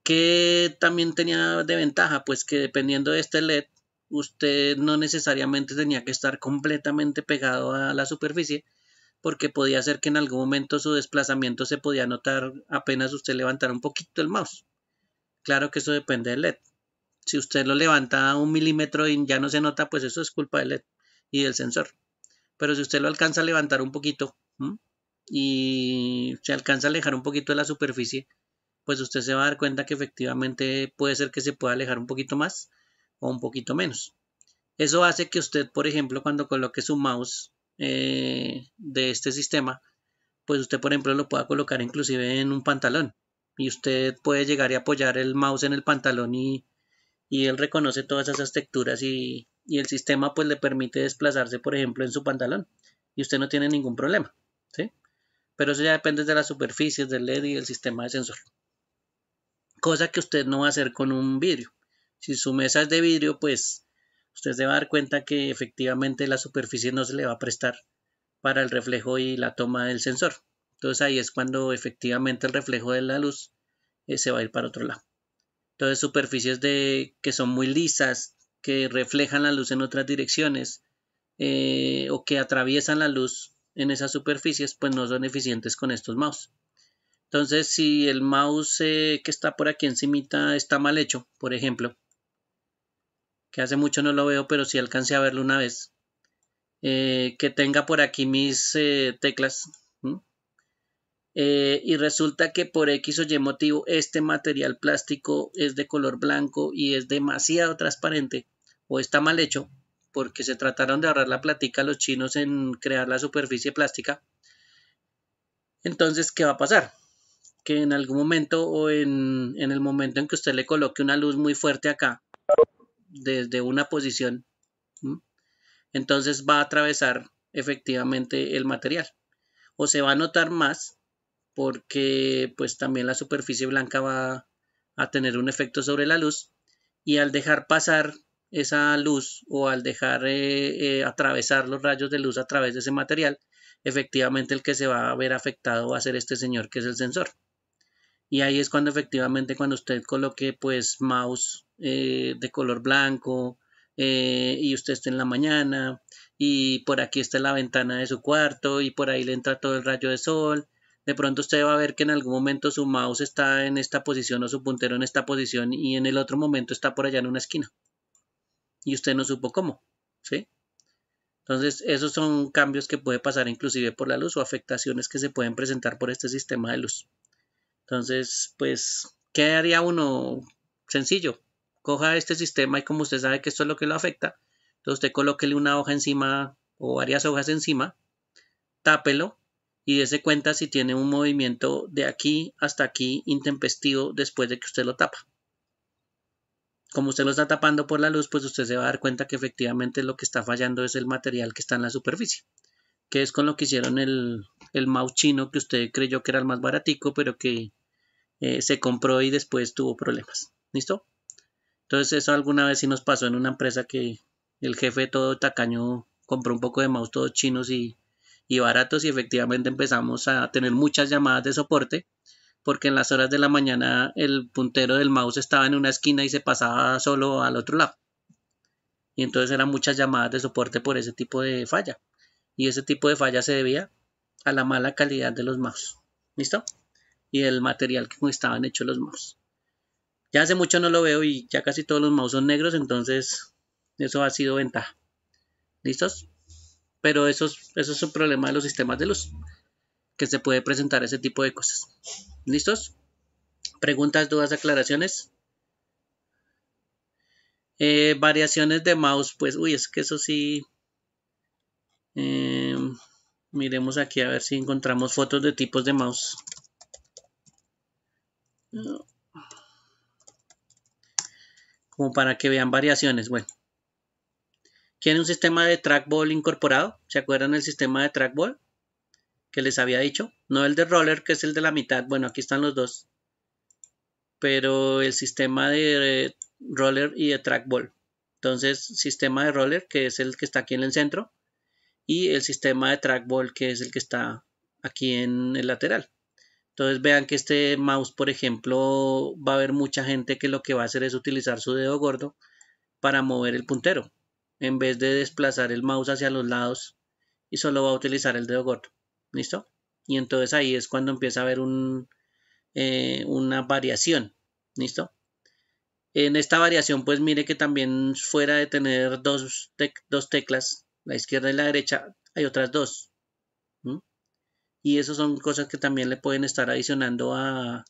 ¿Qué también tenía de ventaja? Pues que dependiendo de este LED, usted no necesariamente tenía que estar completamente pegado a la superficie, porque podía ser que en algún momento su desplazamiento se podía notar apenas usted levantara un poquito el mouse. Claro que eso depende del LED. Si usted lo levanta a 1 milímetro y ya no se nota, pues eso es culpa del LED y del sensor. Pero si usted lo alcanza a levantar un poquito y se alcanza a alejar un poquito de la superficie, pues usted se va a dar cuenta que efectivamente puede ser que se pueda alejar un poquito más o un poquito menos. Eso hace que usted, por ejemplo, cuando coloque su mouse de este sistema, pues usted, por ejemplo, lo pueda colocar inclusive en un pantalón y usted puede llegar y apoyar el mouse en el pantalón y él reconoce todas esas texturas y el sistema pues le permite desplazarse, por ejemplo, en su pantalón y usted no tiene ningún problema, ¿sí? pero eso ya depende de las superficies del LED y del sistema de sensor. Cosa que usted no va a hacer con un vidrio. Si su mesa es de vidrio, pues usted se va a dar cuenta que efectivamente la superficie no se le va a prestar para el reflejo y la toma del sensor. Entonces ahí es cuando efectivamente el reflejo de la luz se va a ir para otro lado. Entonces superficies que son muy lisas, que reflejan la luz en otras direcciones o que atraviesan la luz en esas superficies, pues no son eficientes con estos mouse. Entonces, si el mouse que está por aquí encimita está mal hecho, por ejemplo, que hace mucho no lo veo, pero sí alcancé a verlo una vez, que tenga por aquí mis teclas, y resulta que por X o Y motivo este material plástico es de color blanco y es demasiado transparente o está mal hecho, porque se trataron de ahorrar la platica a los chinos en crear la superficie plástica. Entonces, ¿qué va a pasar? Que en algún momento o en el momento en que usted le coloque una luz muy fuerte acá, desde una posición, entonces va a atravesar efectivamente el material. O se va a notar más porque pues también la superficie blanca va a tener un efecto sobre la luz y al dejar pasar esa luz o al dejar atravesar los rayos de luz a través de ese material, efectivamente el que se va a ver afectado va a ser este señor que es el sensor. Y ahí es cuando efectivamente cuando usted coloque pues mouse de color blanco y usted esté en la mañana y por aquí está la ventana de su cuarto y por ahí le entra todo el rayo de sol, de pronto usted va a ver que en algún momento su mouse está en esta posición o su puntero en esta posición y en el otro momento está por allá en una esquina y usted no supo cómo, ¿sí? Entonces esos son cambios que puede pasar inclusive por la luz o afectaciones que se pueden presentar por este sistema de luz. Entonces, pues, ¿qué haría uno? Sencillo, coja este sistema y como usted sabe que esto es lo que lo afecta, entonces usted colóquele una hoja encima o varias hojas encima, tápelo y dése cuenta si tiene un movimiento de aquí hasta aquí intempestivo después de que usted lo tapa. Como usted lo está tapando por la luz, pues usted se va a dar cuenta que efectivamente lo que está fallando es el material que está en la superficie, que es con lo que hicieron el mouse chino que usted creyó que era el más baratico, pero que se compró y después tuvo problemas. ¿Listo? Entonces eso alguna vez sí nos pasó en una empresa que el jefe todo tacaño compró un poco de mouse todos chinos y baratos y efectivamente empezamos a tener muchas llamadas de soporte porque en las horas de la mañana el puntero del mouse estaba en una esquina y se pasaba solo al otro lado. Y entonces eran muchas llamadas de soporte por ese tipo de falla. Y ese tipo de falla se debía a la mala calidad de los mouse. ¿Listo? Y el material que estaban hechos los mouse. Ya hace mucho no lo veo y ya casi todos los mouse son negros, entonces eso ha sido ventaja. ¿Listos? Pero eso es un problema de los sistemas de luz, que se puede presentar ese tipo de cosas. ¿Listos? ¿Preguntas, dudas, aclaraciones? Variaciones de mouse, pues, uy, es que eso sí. Miremos aquí a ver si encontramos fotos de tipos de mouse. Como para que vean variaciones. Bueno. ¿Quieren un sistema de trackball incorporado? ¿Se acuerdan del sistema de trackball que les había dicho? No el de roller, que es el de la mitad. Bueno, aquí están los dos. Pero el sistema de roller y de trackball. Entonces, sistema de roller, que es el que está aquí en el centro. Y el sistema de trackball, que es el que está aquí en el lateral. Entonces vean que este mouse, por ejemplo, va a haber mucha gente que lo que va a hacer es utilizar su dedo gordo para mover el puntero, en vez de desplazar el mouse hacia los lados y solo va a utilizar el dedo gordo. ¿Listo? Y entonces ahí es cuando empieza a haber una variación. ¿Listo? En esta variación, pues mire que también fuera de tener dos teclas, la izquierda y la derecha, hay otras dos. Y eso son cosas que también le pueden estar adicionando a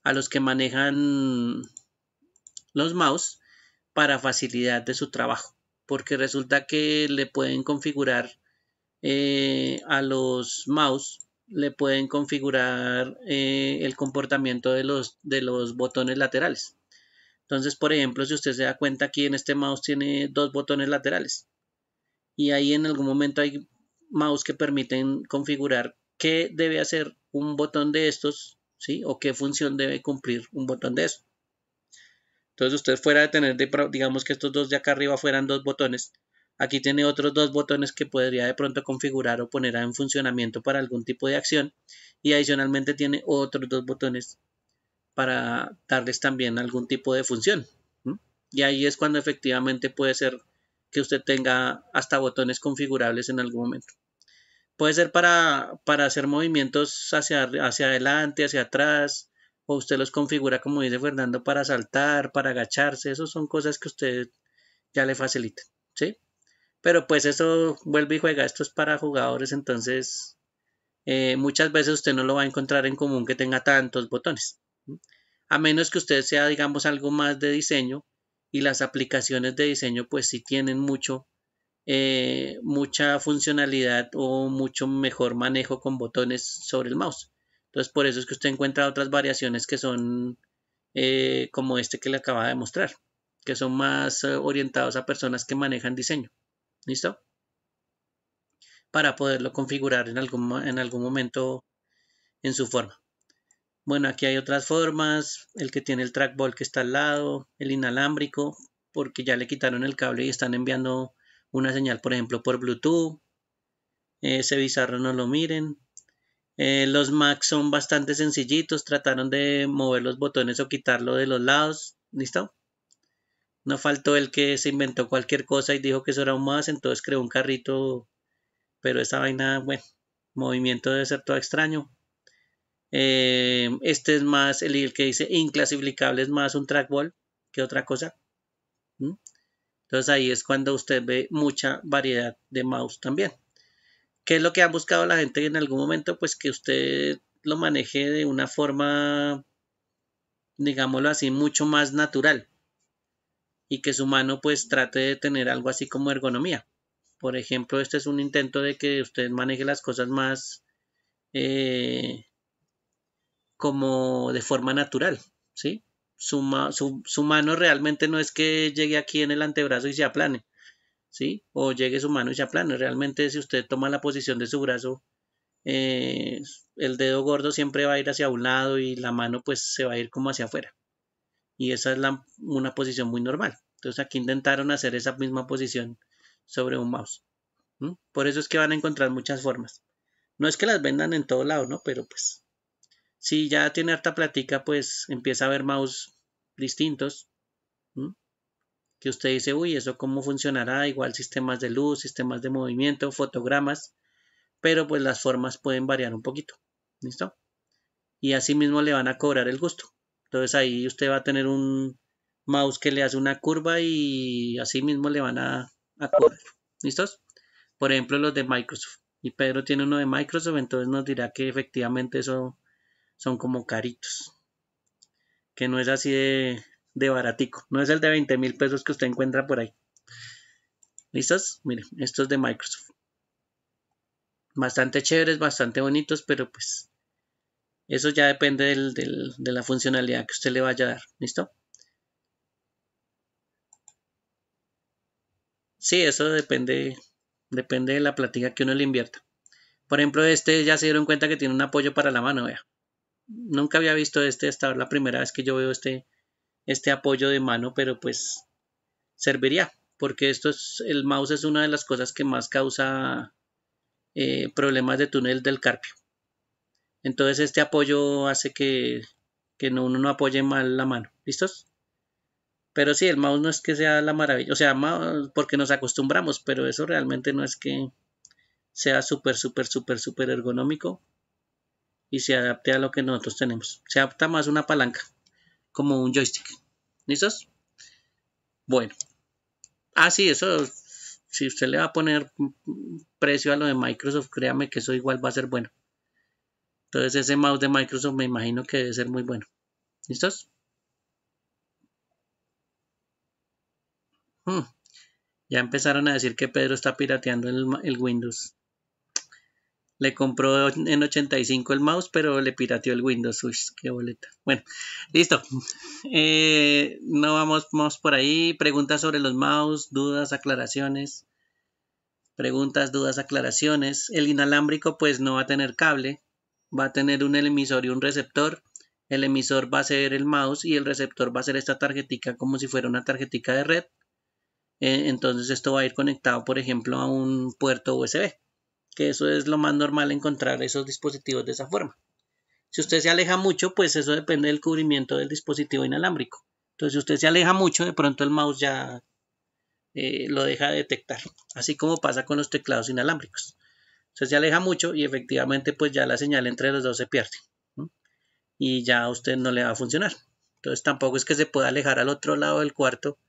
los que manejan los mouse para facilidad de su trabajo. Porque resulta que le pueden configurar a los mouse, le pueden configurar el comportamiento de los botones laterales. Entonces, por ejemplo, si usted se da cuenta, aquí en este mouse tiene dos botones laterales. Y ahí en algún momento hay mouse que permiten configurar qué debe hacer un botón de estos, ¿sí? O qué función debe cumplir un botón de estos. Entonces usted fuera de tener, digamos que estos dos de acá arriba fueran dos botones. Aquí tiene otros dos botones que podría de pronto configurar o poner en funcionamiento para algún tipo de acción. Y adicionalmente tiene otros dos botones para darles también algún tipo de función. Y ahí es cuando efectivamente puede ser que usted tenga hasta botones configurables en algún momento. Puede ser para hacer movimientos hacia adelante, hacia atrás, o usted los configura, como dice Fernando, para saltar, para agacharse. Esas son cosas que usted ya le facilita, ¿sí? Pero pues eso vuelve y juega. Esto es para jugadores, entonces muchas veces usted no lo va a encontrar en común que tenga tantos botones. A menos que usted sea, digamos, algo más de diseño, y las aplicaciones de diseño pues sí tienen mucha funcionalidad o mucho mejor manejo con botones sobre el mouse. Entonces por eso es que usted encuentra otras variaciones que son como este que le acaba de mostrar, que son más orientados a personas que manejan diseño. ¿Listo? Para poderlo configurar en algún momento en su forma. Bueno, aquí hay otras formas, el que tiene el trackball que está al lado, el inalámbrico, porque ya le quitaron el cable y están enviando una señal, por ejemplo, por Bluetooth. Ese bizarro no lo miren. Los Mac son bastante sencillitos, trataron de mover los botones o quitarlo de los lados. ¿Listo? No faltó el que se inventó cualquier cosa y dijo que eso era un mouse, entonces creó un carrito, pero esa vaina, bueno, movimiento debe ser todo extraño. Este es más, el que dice inclasificable es más un trackball que otra cosa. Entonces ahí es cuando usted ve mucha variedad de mouse también. ¿Qué es lo que ha buscado la gente en algún momento? Pues que usted lo maneje de una forma, digámoslo así, mucho más natural, y que su mano pues trate de tener algo así como ergonomía. Por ejemplo, este es un intento de que usted maneje las cosas más como de forma natural, ¿sí? Su mano realmente no es que llegue aquí en el antebrazo y se aplane, ¿sí? O llegue su mano y se aplane. Realmente si usted toma la posición de su brazo, el dedo gordo siempre va a ir hacia un lado y la mano pues se va a ir como hacia afuera. Y esa es una posición muy normal. Entonces aquí intentaron hacer esa misma posición sobre un mouse. Por eso es que van a encontrar muchas formas. No es que las vendan en todo lado, ¿no? Pero pues si ya tiene harta plática, pues empieza a ver mouse distintos. Que usted dice, uy, ¿eso cómo funcionará? Igual sistemas de luz, sistemas de movimiento, fotogramas, pero pues las formas pueden variar un poquito. ¿Listo? Y así mismo le van a cobrar el gusto. Entonces ahí usted va a tener un mouse que le hace una curva y así mismo le van a cobrar. ¿Listos? Por ejemplo, los de Microsoft. Y Pedro tiene uno de Microsoft, entonces nos dirá que efectivamente eso son como caritos. Que no es así de baratico. No es el de 20,000 pesos que usted encuentra por ahí. ¿Listos? Miren, estos de Microsoft. Bastante chéveres, bastante bonitos, pero pues eso ya depende de la funcionalidad que usted le vaya a dar. ¿Listo? Sí, eso depende de la plática que uno le invierta. Por ejemplo, este ya se dieron cuenta que tiene un apoyo para la mano, vea. Nunca había visto este hasta ahora, la primera vez que yo veo este apoyo de mano, pero pues serviría, porque el mouse es una de las cosas que más causa problemas de túnel del carpio. Entonces este apoyo hace que uno no apoye mal la mano. ¿Listos? Pero sí, el mouse no es que sea la maravilla, o sea, porque nos acostumbramos, pero eso realmente no es que sea súper ergonómico y se adapte a lo que nosotros tenemos. Se adapta más una palanca, como un joystick. ¿Listos? Bueno. Sí, eso, si usted le va a poner precio a lo de Microsoft, créame que eso igual va a ser bueno. Entonces ese mouse de Microsoft me imagino que debe ser muy bueno. ¿Listos? Ya empezaron a decir que Pedro está pirateando el Windows. Le compró en 85 el mouse, pero le pirateó el Windows. Uy, qué boleta. Bueno, listo. No vamos por ahí. Preguntas sobre los mouse, dudas, aclaraciones. Preguntas, dudas, aclaraciones. El inalámbrico pues no va a tener cable, va a tener un emisor y un receptor. El emisor va a ser el mouse y el receptor va a ser esta tarjetica como si fuera una tarjetica de red. Entonces esto va a ir conectado, por ejemplo, a un puerto USB, que eso es lo más normal encontrar esos dispositivos de esa forma. Si usted se aleja mucho, pues eso depende del cubrimiento del dispositivo inalámbrico. Entonces, si usted se aleja mucho, de pronto el mouse ya lo deja de detectar, así como pasa con los teclados inalámbricos. Usted se aleja mucho y efectivamente pues ya la señal entre los dos se pierde, ¿no? Y ya a usted no le va a funcionar. Entonces tampoco es que se pueda alejar al otro lado del cuarto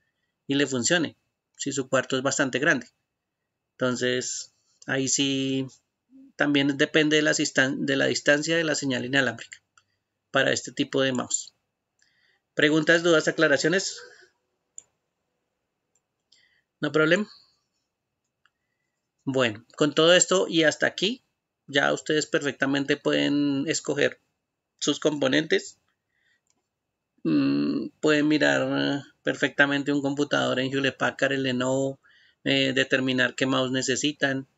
y le funcione, si su cuarto es bastante grande. Entonces ahí sí también depende de la distancia de la señal inalámbrica para este tipo de mouse. ¿Preguntas, dudas, aclaraciones? ¿No problema? Bueno, con todo esto y hasta aquí, ya ustedes perfectamente pueden escoger sus componentes. Pueden mirar perfectamente un computador en Hewlett Packard, el Lenovo, determinar qué mouse necesitan,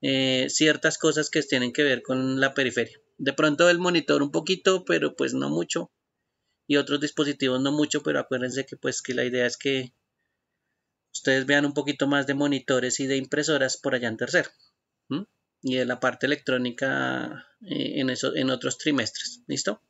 ciertas cosas que tienen que ver con la periferia. De pronto el monitor un poquito, pero pues no mucho. Y otros dispositivos no mucho, pero acuérdense que pues que la idea es que ustedes vean un poquito más de monitores y de impresoras por allá en tercero. ¿M? Y de la parte electrónica en otros trimestres. ¿Listo?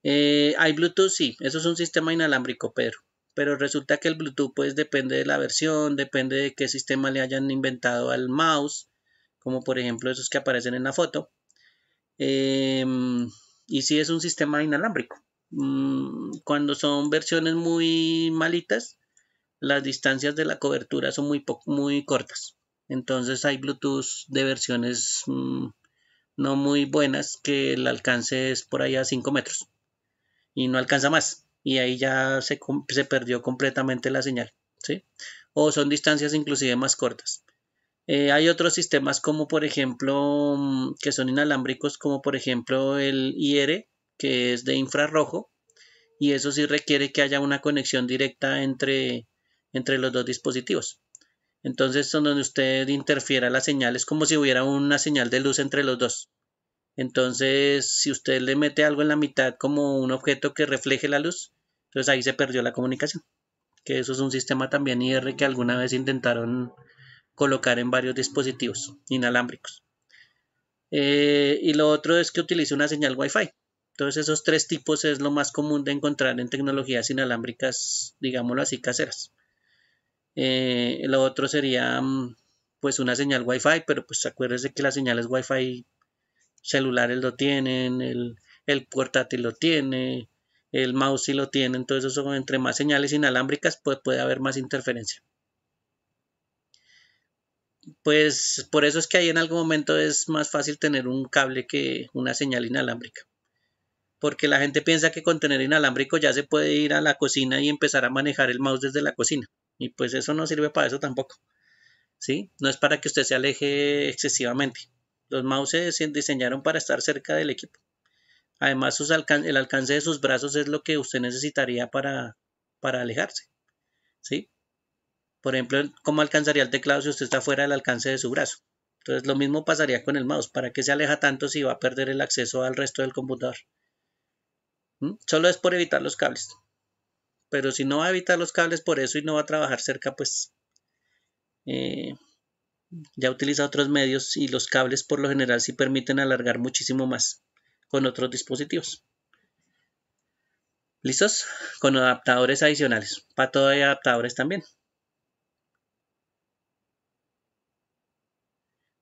Hay Bluetooth, sí, eso es un sistema inalámbrico, Pedro. Pero resulta que el Bluetooth pues depende de la versión, depende de qué sistema le hayan inventado al mouse, como por ejemplo esos que aparecen en la foto. Y sí es un sistema inalámbrico. Cuando son versiones muy malitas, las distancias de la cobertura son muy cortas. Entonces hay Bluetooth de versiones no muy buenas que el alcance es por ahí a 5 metros y no alcanza más. Y ahí ya se perdió completamente la señal, ¿sí? O son distancias inclusive más cortas. Hay otros sistemas como por ejemplo que son inalámbricos, como por ejemplo el IR, que es de infrarrojo, y eso sí requiere que haya una conexión directa entre los dos dispositivos. Entonces, son donde usted interfiera la señal, es como si hubiera una señal de luz entre los dos. Entonces, si usted le mete algo en la mitad como un objeto que refleje la luz, entonces ahí se perdió la comunicación. Que eso es un sistema también IR que alguna vez intentaron colocar en varios dispositivos inalámbricos. Y lo otro es que utilice una señal Wi-Fi. Entonces, esos tres tipos es lo más común de encontrar en tecnologías inalámbricas, digámoslo así, caseras. Lo otro sería pues una señal Wi-Fi, pero pues acuérdense que las señales Wi-Fi celulares lo tienen, el portátil lo tiene, el mouse sí lo tiene, entonces eso, entre más señales inalámbricas pues puede haber más interferencia. Pues por eso es que ahí en algún momento es más fácil tener un cable que una señal inalámbrica. Porque la gente piensa que con tener inalámbrico ya se puede ir a la cocina y empezar a manejar el mouse desde la cocina. Y pues eso no sirve para eso tampoco. ¿Sí? No es para que usted se aleje excesivamente. Los mouses se diseñaron para estar cerca del equipo. Además, el alcance de sus brazos es lo que usted necesitaría para alejarse. ¿Sí? Por ejemplo, ¿cómo alcanzaría el teclado si usted está fuera del alcance de su brazo? Entonces, lo mismo pasaría con el mouse. ¿Para qué se aleja tanto si va a perder el acceso al resto del computador? Solo es por evitar los cables. Pero si no va a evitar los cables por eso y no va a trabajar cerca, pues eh, ya utiliza otros medios y los cables por lo general sí permiten alargar muchísimo más con otros dispositivos. ¿Listos? Con adaptadores adicionales. Para todo hay adaptadores también.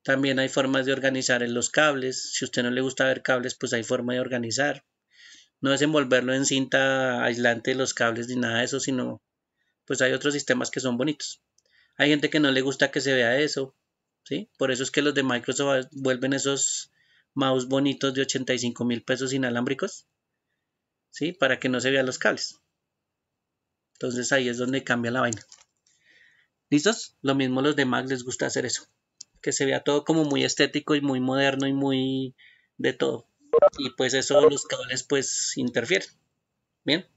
También hay formas de organizar en los cables. Si a usted no le gusta ver cables, pues hay forma de organizar. No es envolverlo en cinta aislante de los cables ni nada de eso, sino pues hay otros sistemas que son bonitos. Hay gente que no le gusta que se vea eso, ¿sí? Por eso es que los de Microsoft vuelven esos mouse bonitos de 85.000 pesos inalámbricos, ¿sí? Para que no se vean los cables. Entonces ahí es donde cambia la vaina. ¿Listos? Lo mismo los de Mac les gusta hacer eso. Que se vea todo como muy estético y muy moderno y muy de todo. Y pues eso los cables pues interfieren. Bien.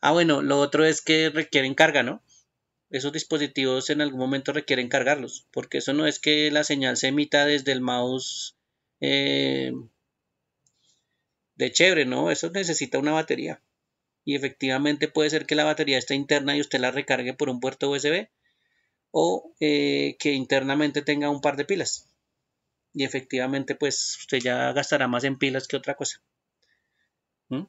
Bueno, lo otro es que requieren carga, ¿no? esos dispositivos en algún momento requieren cargarlos, porque eso no es que la señal se emita desde el mouse de chévere, ¿no? Eso necesita una batería. Y efectivamente puede ser que la batería esté interna y usted la recargue por un puerto USB o que internamente tenga un par de pilas. Y efectivamente pues usted ya gastará más en pilas que otra cosa. ¿Mm?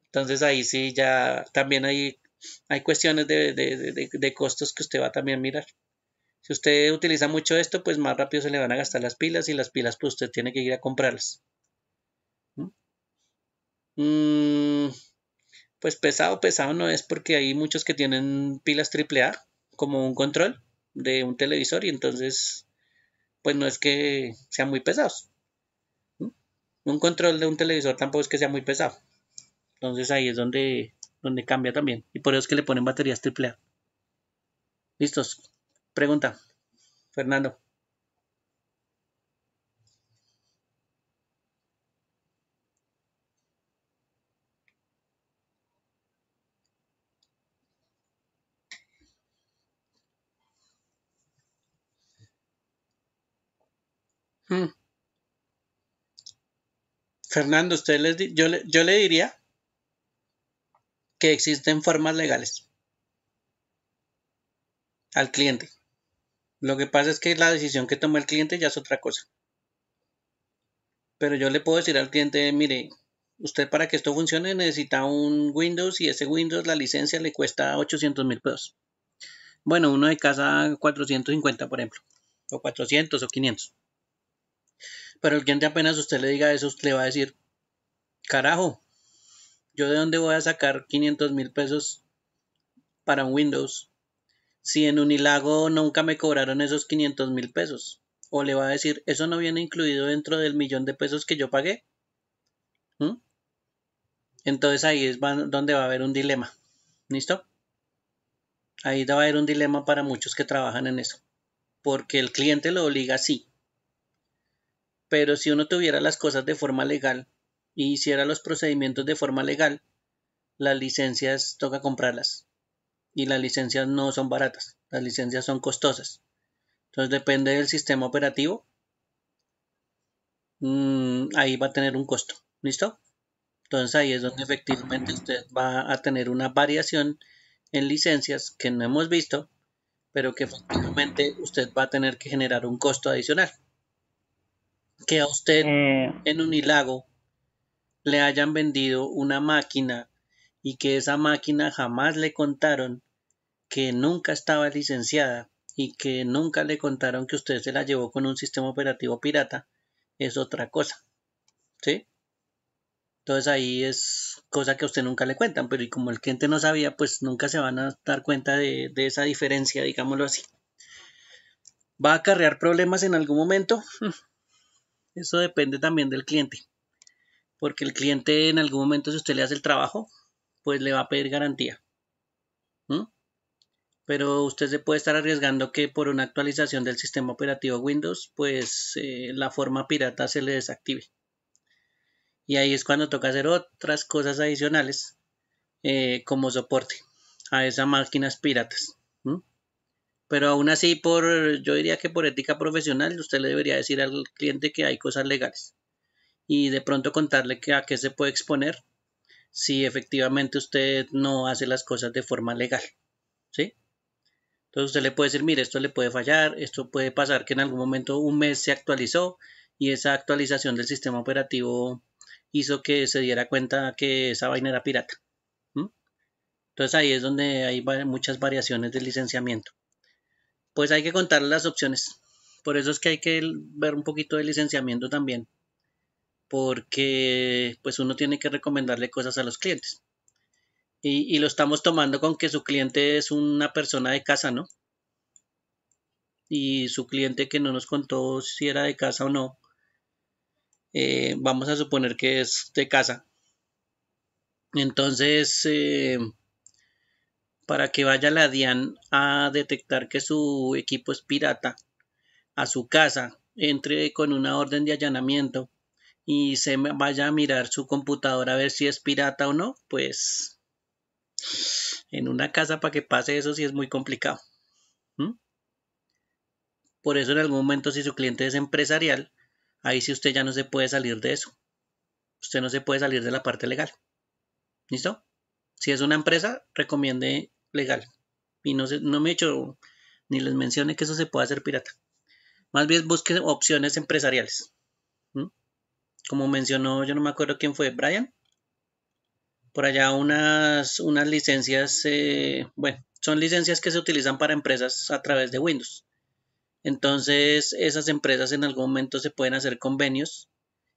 Entonces ahí sí ya también hay cuestiones de costos que usted va a también mirar. Si usted utiliza mucho esto, pues más rápido se le van a gastar las pilas y las pilas pues usted tiene que ir a comprarlas. ¿Mm? Mm, pues pesado no es porque hay muchos que tienen pilas AAA como un control de un televisor y entonces pues no es que sean muy pesados. ¿Mm? Un control de un televisor tampoco es que sea muy pesado. Entonces ahí es donde cambia también. Y por eso es que le ponen baterías AAA. ¿Listos? Pregunta, Fernando. Hmm. Fernando, yo le diría que existen formas legales al cliente. Lo que pasa es que la decisión que toma el cliente ya es otra cosa. Pero yo le puedo decir al cliente, mire, usted para que esto funcione necesita un Windows y ese Windows la licencia le cuesta 800.000 pesos. Bueno, uno de casa 450, por ejemplo, o 400 o 500. Pero el cliente apenas usted le diga eso, usted le va a decir, carajo, ¿yo de dónde voy a sacar 500.000 pesos para un Windows si en Unilago nunca me cobraron esos 500.000 pesos? O le va a decir, eso no viene incluido dentro del 1.000.000 de pesos que yo pagué. ¿Mm? Entonces ahí es donde va a haber un dilema. ¿Listo? Ahí va a haber un dilema para muchos que trabajan en eso. Porque el cliente lo obliga sí. Pero si uno tuviera las cosas de forma legal y hiciera los procedimientos de forma legal, las licencias toca comprarlas. Y las licencias no son baratas. Las licencias son costosas. Entonces depende del sistema operativo. Ahí va a tener un costo. ¿Listo? Entonces ahí es donde efectivamente usted va a tener una variación en licencias que no hemos visto, pero que efectivamente usted va a tener que generar un costo adicional. Que a usted Eh, en Unilago le hayan vendido una máquina y que esa máquina jamás le contaron que nunca estaba licenciada y que nunca le contaron que usted se la llevó con un sistema operativo pirata, es otra cosa. ¿Sí? Entonces ahí es cosa que a usted nunca le cuentan, pero y como el cliente no sabía, pues nunca se van a dar cuenta de esa diferencia, digámoslo así. ¿Va a acarrear problemas en algún momento? Eso depende también del cliente, porque el cliente en algún momento si usted le hace el trabajo, pues le va a pedir garantía. ¿Mm? Pero usted se puede estar arriesgando que por una actualización del sistema operativo Windows, pues la forma pirata se le desactive. Y ahí es cuando toca hacer otras cosas adicionales como soporte a esas máquinas piratas. ¿Mm? Pero aún así, yo diría que por ética profesional, usted le debería decir al cliente que hay cosas legales y de pronto contarle que a qué se puede exponer si efectivamente usted no hace las cosas de forma legal. ¿Sí? Entonces usted le puede decir, mire, esto le puede fallar, esto puede pasar que en algún momento un mes se actualizó y esa actualización del sistema operativo hizo que se diera cuenta que esa vaina era pirata. ¿Mm? Entonces ahí es donde hay muchas variaciones de licenciamiento. Pues hay que contar las opciones. Por eso es que hay que ver un poquito de licenciamiento también, porque pues uno tiene que recomendarle cosas a los clientes. Y lo estamos tomando con que su cliente es una persona de casa, ¿no? Y su cliente que no nos contó si era de casa o no, vamos a suponer que es de casa. Entonces, para que vaya la DIAN a detectar que su equipo es pirata a su casa, entre con una orden de allanamiento y se vaya a mirar su computadora a ver si es pirata o no, pues En una casa para que pase eso sí es muy complicado. ¿Mm? Por eso en algún momento si su cliente es empresarial, ahí sí usted ya no se puede salir de eso. Usted no se puede salir de la parte legal. ¿Listo? Si es una empresa, recomiende legal. Y no me he hecho ni les mencione que eso se puede hacer pirata. Más bien busque opciones empresariales. ¿Mm? Como mencionó, yo no me acuerdo quién fue, Brian. Por allá unas licencias, bueno, son licencias que se utilizan para empresas a través de Windows. Entonces, esas empresas en algún momento se pueden hacer convenios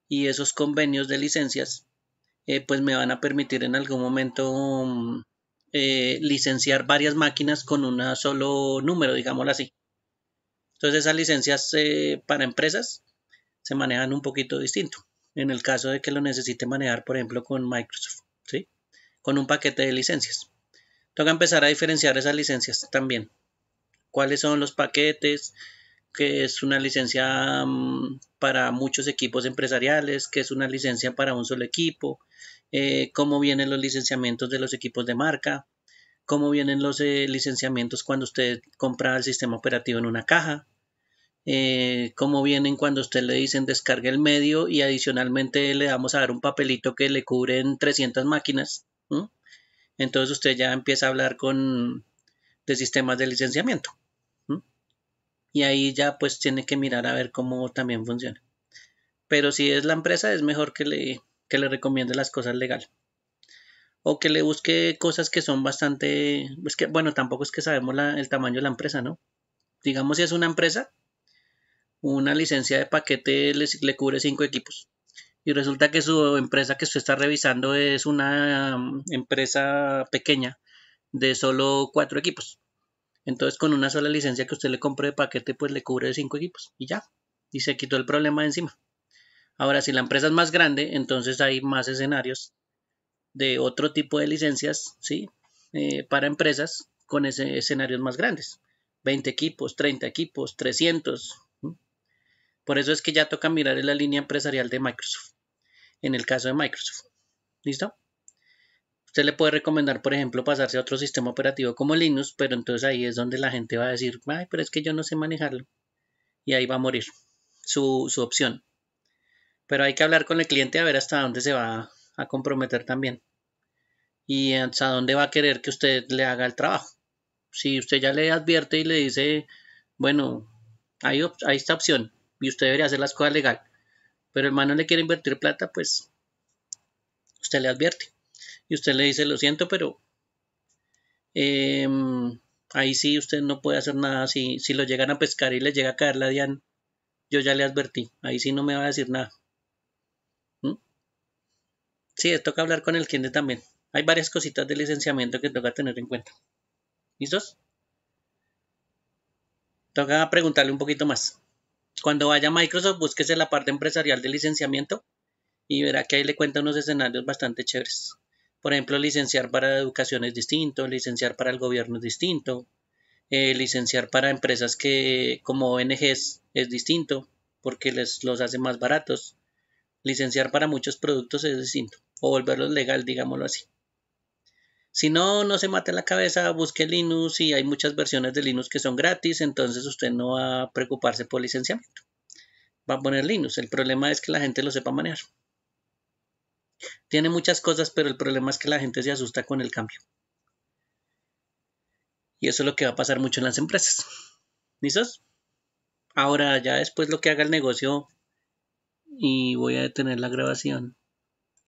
y esos convenios de licencias pues me van a permitir en algún momento licenciar varias máquinas con un solo número, digámoslo así. Entonces esas licencias para empresas se manejan un poquito distinto. En el caso de que lo necesite manejar, por ejemplo, con Microsoft, ¿sí? Con un paquete de licencias. Toca empezar a diferenciar esas licencias también. ¿Cuáles son los paquetes? Que es una licencia para muchos equipos empresariales, que es una licencia para un solo equipo, cómo vienen los licenciamientos de los equipos de marca, cómo vienen los licenciamientos cuando usted compra el sistema operativo en una caja, cómo vienen cuando usted le dicen descargue el medio y adicionalmente le damos a dar un papelito que le cubren 300 máquinas. ¿No? Entonces usted ya empieza a hablar de sistemas de licenciamiento. ¿No? Y ahí ya pues tiene que mirar a ver cómo también funciona. Pero si es la empresa es mejor que le recomiende las cosas legales. O que le busque cosas que son bastante, es que bueno, tampoco es que sabemos el tamaño de la empresa, ¿no? Digamos si es una empresa, una licencia de paquete le cubre 5 equipos. Y resulta que su empresa que usted está revisando es una empresa pequeña de solo 4 equipos. Entonces con una sola licencia que usted le compre de paquete, pues le cubre 5 equipos y ya. Y se quitó el problema de encima. Ahora, si la empresa es más grande, entonces hay más escenarios de otro tipo de licencias, ¿sí? Para empresas con escenarios más grandes. 20 equipos, 30 equipos, 300. ¿Sí? Por eso es que ya toca mirar en la línea empresarial de Microsoft. En el caso de Microsoft. ¿Listo? Usted le puede recomendar, por ejemplo, pasarse a otro sistema operativo como Linux, pero entonces ahí es donde la gente va a decir, ay, pero es que yo no sé manejarlo. Y ahí va a morir su opción. Pero hay que hablar con el cliente a ver hasta dónde se va a comprometer también. Y hasta dónde va a querer que usted le haga el trabajo. Si usted ya le advierte y le dice, bueno, hay esta opción y usted debería hacer las cosas legal, pero el man no le quiere invertir plata, pues usted le advierte. Y usted le dice, lo siento, pero eh, ahí sí usted no puede hacer nada. Si lo llegan a pescar y le llega a caer la DIAN, yo ya le advertí. Ahí sí no me va a decir nada. ¿Mm? Sí, toca hablar con el cliente también. Hay varias cositas de licenciamiento que toca tener en cuenta. ¿Listos? Toca preguntarle un poquito más. Cuando vaya a Microsoft, búsquese la parte empresarial de licenciamiento y verá que ahí le cuenta unos escenarios bastante chéveres. Por ejemplo, licenciar para educación es distinto, licenciar para el gobierno es distinto, licenciar para empresas que como ONGs es distinto porque los hace más baratos. Licenciar para muchos productos es distinto o volverlos legal, digámoslo así. Si no, no se mate la cabeza, busque Linux y hay muchas versiones de Linux que son gratis, entonces usted no va a preocuparse por licenciamiento. Va a poner Linux, el problema es que la gente lo sepa manejar. Tiene muchas cosas, pero el problema es que la gente se asusta con el cambio. Y eso es lo que va a pasar mucho en las empresas. ¿Listos? Ahora ya después lo que haga el negocio y voy a detener la grabación.